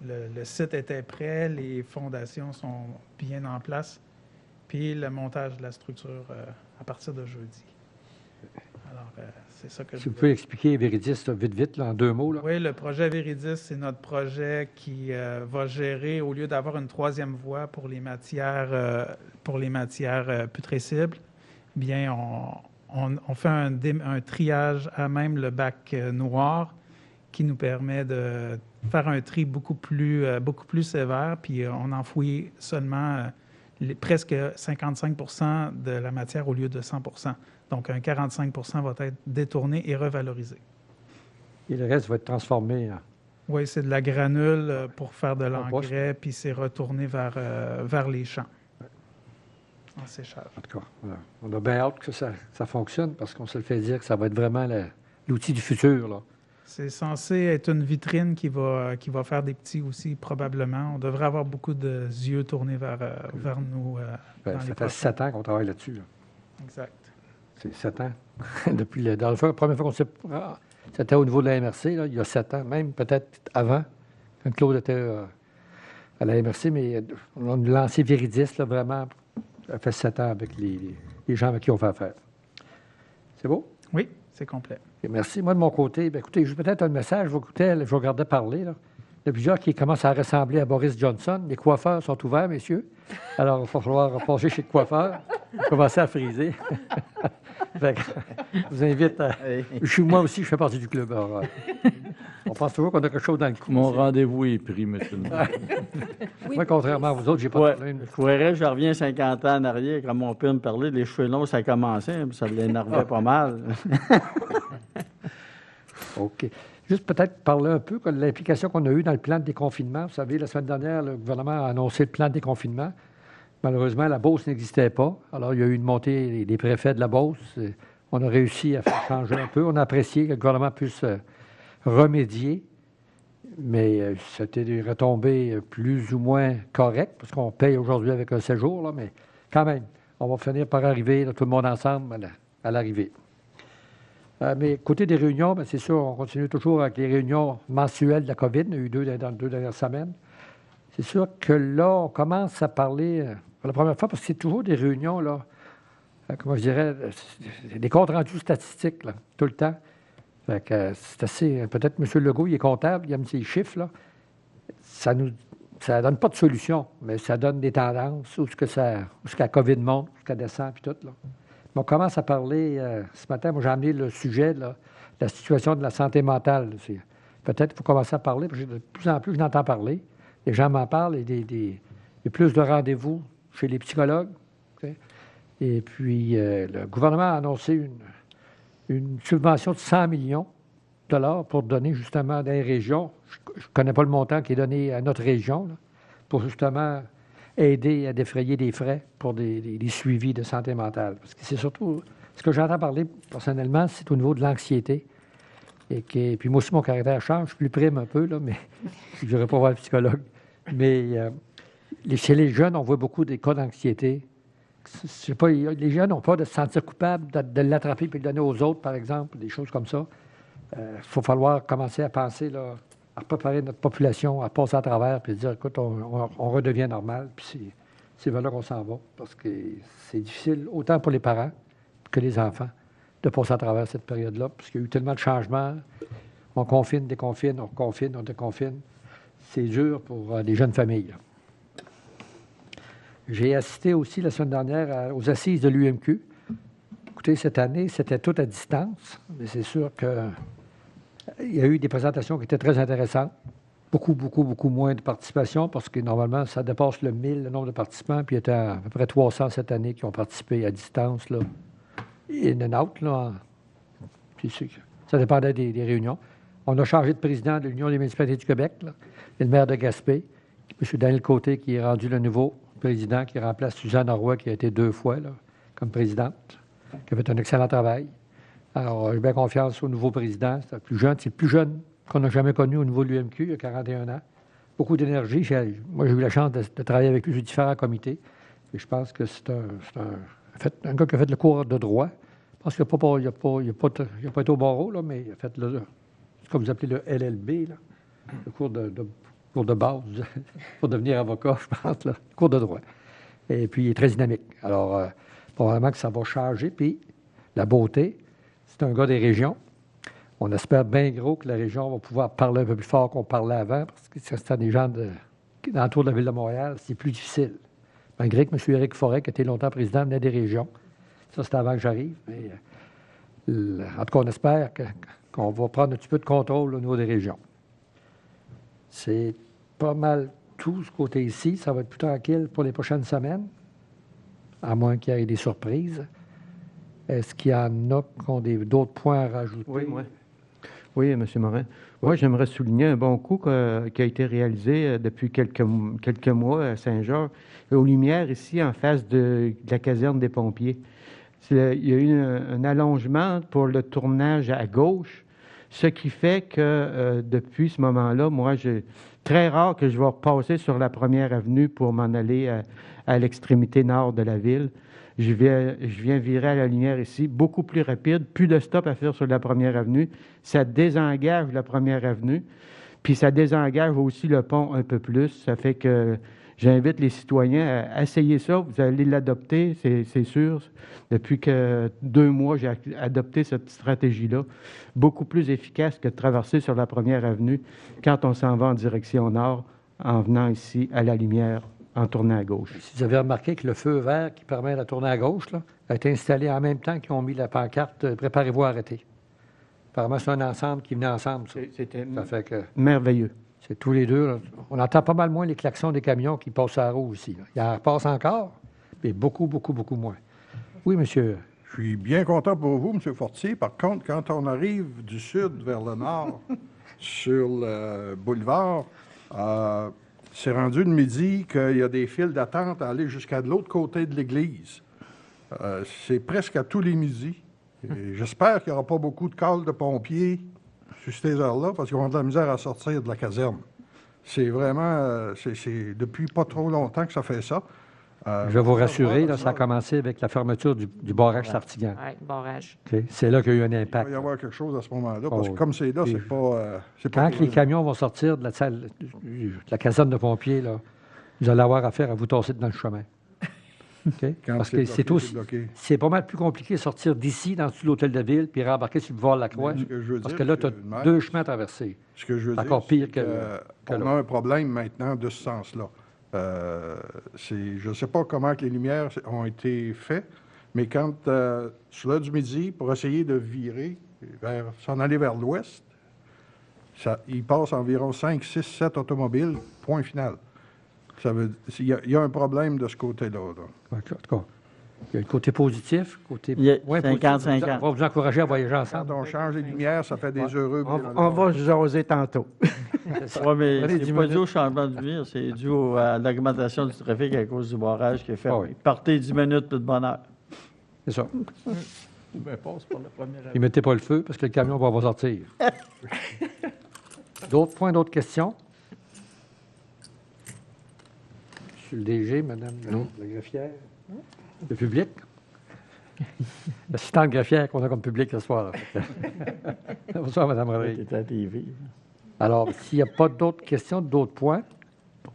Le site était prêt, les fondations sont bien en place, puis le montage de la structure à partir de jeudi. Alors, c'est ça que Si vous pouvez expliquer Véridis vite, là, en 2 mots. Là. Oui, le projet Véridis, c'est notre projet qui va gérer, au lieu d'avoir une 3e voie pour les matières putrescibles, bien, on fait un triage à même le bac noir qui nous permet de faire un tri beaucoup plus sévère, puis on enfouit seulement presque 55 % de la matière au lieu de 100 %. Donc, un 45 % va être détourné et revalorisé. Et le reste va être transformé. Oui, c'est de la granule pour faire de l'engrais, puis c'est retourné vers les champs. En séchage. En tout cas, voilà. On a bien hâte que ça fonctionne parce qu'on se le fait dire que ça va être vraiment l'outil du futur. Là. C'est censé être une vitrine qui va faire des petits aussi, probablement. On devrait avoir beaucoup de yeux tournés vers nous. Ça fait 7 ans qu'on travaille là-dessus. Là. Exact. C'est 7 ans. Depuis la première fois qu'on s'est... C'était au niveau de la MRC, là, il y a 7 ans, même peut-être avant, quand Claude était à la MRC, mais on a lancé Véridis, là, vraiment, fait 7 ans avec les gens avec qui on fait affaire. C'est beau? Oui, c'est complet. Et merci. Moi, de mon côté, écoutez, j'ai peut-être un message. Je vais regarder parler. Là. Il y a plusieurs qui commencent à ressembler à Boris Johnson. Les coiffeurs sont ouverts, messieurs. Alors, il va falloir passer chez le coiffeur, commencer à friser. Fait que, je vous invite à... Moi aussi, je fais partie du club. Alors, on pense toujours qu'on a quelque chose dans le cou. Mon rendez-vous est pris, monsieur le maire. Moi, contrairement à vous autres, j'ai pas de problème. Je reviens 50 ans en arrière, quand mon père me parlait, les cheveux longs, ça commençait, ça l'énervait pas mal. OK. Juste peut-être parler un peu de l'implication qu'on a eue dans le plan de déconfinement. Vous savez, la semaine dernière, le gouvernement a annoncé le plan de déconfinement. Malheureusement, la Beauce n'existait pas. Alors, il y a eu une montée des préfets de la Beauce. On a réussi à faire changer un peu. On a apprécié que le gouvernement puisse remédier, mais c'était des retombées plus ou moins correctes, parce qu'on paye aujourd'hui avec un séjour, là, mais quand même, on va finir par arriver, là, tout le monde ensemble, à l'arrivée. Mais côté des réunions, c'est sûr, on continue toujours avec les réunions mensuelles de la COVID. Il y a eu dans les 2 dernières semaines. C'est sûr que là, on commence à parler pour la première fois, parce que c'est toujours des réunions, là, comment je dirais, des comptes rendus statistiques, là, tout le temps. Fait que c'est assez... Peut-être M. Legault, il est comptable, il aime ces chiffres, là. Ça donne pas de solution, mais ça donne des tendances, où est-ce que la COVID monte, où est-ce qu'elle descend, puis tout, là. On commence à parler, ce matin, moi j'ai amené le sujet de la situation de la santé mentale. Peut-être qu'il faut commencer à parler, parce que de plus en plus, je n'entends parler. Les gens m'en parlent, et il y a plus de rendez-vous chez les psychologues. Okay? Et puis, le gouvernement a annoncé une subvention de 100 millions de dollars pour donner justement dans les régions. Je ne connais pas le montant qui est donné à notre région, là, pour justement aider à défrayer des frais pour des suivis de santé mentale. Parce que c'est surtout, ce que j'entends parler personnellement, c'est au niveau de l'anxiété. Puis moi aussi, mon caractère change, je suis plus prime un peu, là, mais je ne dirais pas voir le psychologue. Mais chez les jeunes, on voit beaucoup des cas d'anxiété. Les jeunes n'ont pas de se sentir coupables de l'attraper et de le donner aux autres, par exemple, des choses comme ça. Il faut falloir commencer à penser, là, à préparer notre population à passer à travers puis dire, écoute, on redevient normal, puis c'est vers là qu'on s'en va, parce que c'est difficile, autant pour les parents que les enfants, de passer à travers cette période-là, parce qu'il y a eu tellement de changements. On confine, déconfine, on reconfine, on déconfine. C'est dur pour les jeunes familles, là. J'ai assisté aussi la semaine dernière aux assises de l'UMQ. Écoutez, cette année, c'était tout à distance, mais c'est sûr qu'il y a eu des présentations qui étaient très intéressantes. Beaucoup, beaucoup, beaucoup moins de participation, parce que normalement, ça dépasse le 1000, le nombre de participants, puis il y était à peu près 300 cette année qui ont participé à distance, là. In and out, là. Puis ça dépendait des réunions. On a changé de président de l'Union des municipalités du Québec, là, et le maire de Gaspé, M. Daniel Côté, qui est rendu le nouveau président, qui remplace Suzanne Roy, qui a été 2 fois là, comme présidente, qui a fait un excellent travail. Alors, j'ai bien confiance au nouveau président. C'est le plus jeune qu'on n'a jamais connu au niveau de l'UMQ, il a 41 ans. Beaucoup d'énergie. Moi, j'ai eu la chance de travailler avec lui sur différents comités. Et je pense que c'est un gars qui a fait le cours de droit. Je pense qu'il n'a pas été au barreau, là, mais il a fait ce que vous appelez le LLB, là, le cours de base pour devenir avocat, je pense, là, cours de droit. Et puis, il est très dynamique. Alors, probablement que ça va changer. Puis, la beauté, c'est un gars des régions. On espère bien gros que la région va pouvoir parler un peu plus fort qu'on parlait avant, parce que c'est des gens d'entour de la ville de Montréal, c'est plus difficile. Malgré que M. Éric Forêt, qui était longtemps président, venait des régions. Ça, c'était avant que j'arrive. Mais, en tout cas, on espère qu'on va prendre un petit peu de contrôle au niveau des régions. C'est pas mal tout ce côté ici. Ça va être plus tranquille pour les prochaines semaines, à moins qu'il y ait des surprises. Est-ce qu'il y en a qui ont d'autres points à rajouter? Oui, M. Morin. Moi, j'aimerais souligner un bon coup qui a été réalisé depuis quelques mois à Saint-Georges, aux Lumières, ici, en face de la caserne des pompiers. Il y a eu un allongement pour le tournage à gauche, ce qui fait que depuis ce moment-là, moi, très rare que je vais repasser sur la première avenue pour m'en aller à l'extrémité nord de la ville. Je viens virer à la lumière ici, beaucoup plus rapide, plus de stop à faire sur la première avenue. Ça désengage la première avenue, puis ça désengage aussi le pont un peu plus. Ça fait que J'invite les citoyens à essayer ça. Vous allez l'adopter, c'est sûr. Depuis que 2 mois, j'ai adopté cette stratégie-là, beaucoup plus efficace que de traverser sur la première avenue quand on s'en va en direction nord, en venant ici à la lumière, en tournant à gauche. Si vous avez remarqué que le feu vert qui permet de tourner à gauche là, a été installé en même temps qu'ils ont mis la pancarte « Préparez-vous à arrêter ». Apparemment, c'est un ensemble qui venait ensemble. C'était Ça fait que merveilleux. c'est tous les deux. Là. On entend pas mal moins les klaxons des camions qui passent à la roue ici. Là. Il en repasse encore, mais beaucoup, beaucoup, beaucoup moins. Oui, monsieur. Je suis bien content pour vous, M. Fortier. Par contre, quand on arrive du sud vers le nord, sur le boulevard, c'est rendu le midi qu'il y a des files d'attente à aller jusqu'à de l'autre côté de l'église. C'est presque à tous les midis. Et j'espère qu'il n'y aura pas beaucoup de calls de pompiers sur ces heures-là, parce qu'ils vont avoir de la misère à sortir de la caserne. C'est vraiment... c'est depuis pas trop longtemps que ça fait ça. Je vais vous rassurer, là, ça a commencé avec la fermeture du barrage Sartigan. Oui, barrage. Okay? C'est là qu'il y a eu un Il impact. va y avoir quelque chose à ce moment-là, parce que Oh, comme c'est là, oui. c'est pas... Quand les camions vont sortir de la salle, de la caserne de pompiers, là, vous allez avoir affaire à vous tasser dans le chemin. Okay? Quand Parce c'est que bloqué, c'est aussi, c'est bloqué. c'est pas mal plus compliqué de sortir d'ici, dans l'hôtel de ville, puis rembarquer sur le boulevard Lacroix. Mais ce que je veux Parce dire, que là, tu as monsieur le maire, 2 chemins à traverser. Ce que je veux dire, Encore pire c'est que on a un problème maintenant de ce sens-là. Je ne sais pas comment que les lumières ont été faites, mais quand, sur l'heure du midi, pour essayer de virer, s'en aller vers l'ouest, il passe environ 5, 6, 7 automobiles, point final. Il y a un problème de ce côté-là. Là. En tout cas, il y a le côté positif, côté Il y a moins 50, positif. 50. On va vous encourager à voyager Quand ensemble. on change les lumières, ça fait des heureux. On va jaser tantôt. Oui, mais Allez, c'est 10 pas minutes. dû au changement de lumière, c'est dû à l'augmentation du trafic à cause du barrage qui est fait. Ah oui. Partez 10 minutes, plus de bonne heure. C'est ça. Ben, passe par la première Puis mettez pas le feu parce que le camion va sortir. D'autres points, d'autres questions? Monsieur le DG, madame la greffière? Le public? L'assistante greffière qu'on a comme public ce soir. Bonsoir, madame Rodrigue. C'était à la TV. Alors, s'il n'y a pas d'autres questions, d'autres points,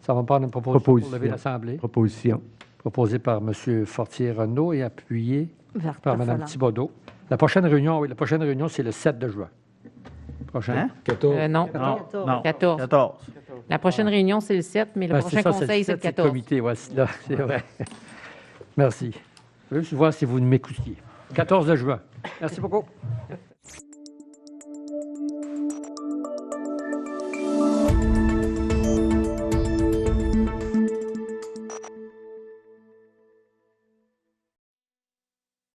ça va me prendre une proposition pour lever l'Assemblée. Proposition. Proposée par M. Fortier-Renaud et appuyée Verte par Mme Folland. Thibodeau. La prochaine réunion, oui, la prochaine réunion, c'est le 7 de juin. Prochain. Hein? 14. Non, Non, 14. 14. La prochaine réunion, c'est le 7, mais le Ben, prochain ça, conseil, c'est le 7, 14. comité, ouais, c'est là, c'est vrai. Merci. Je veux juste voir si vous m'écoutiez. 14 de juin. Merci beaucoup.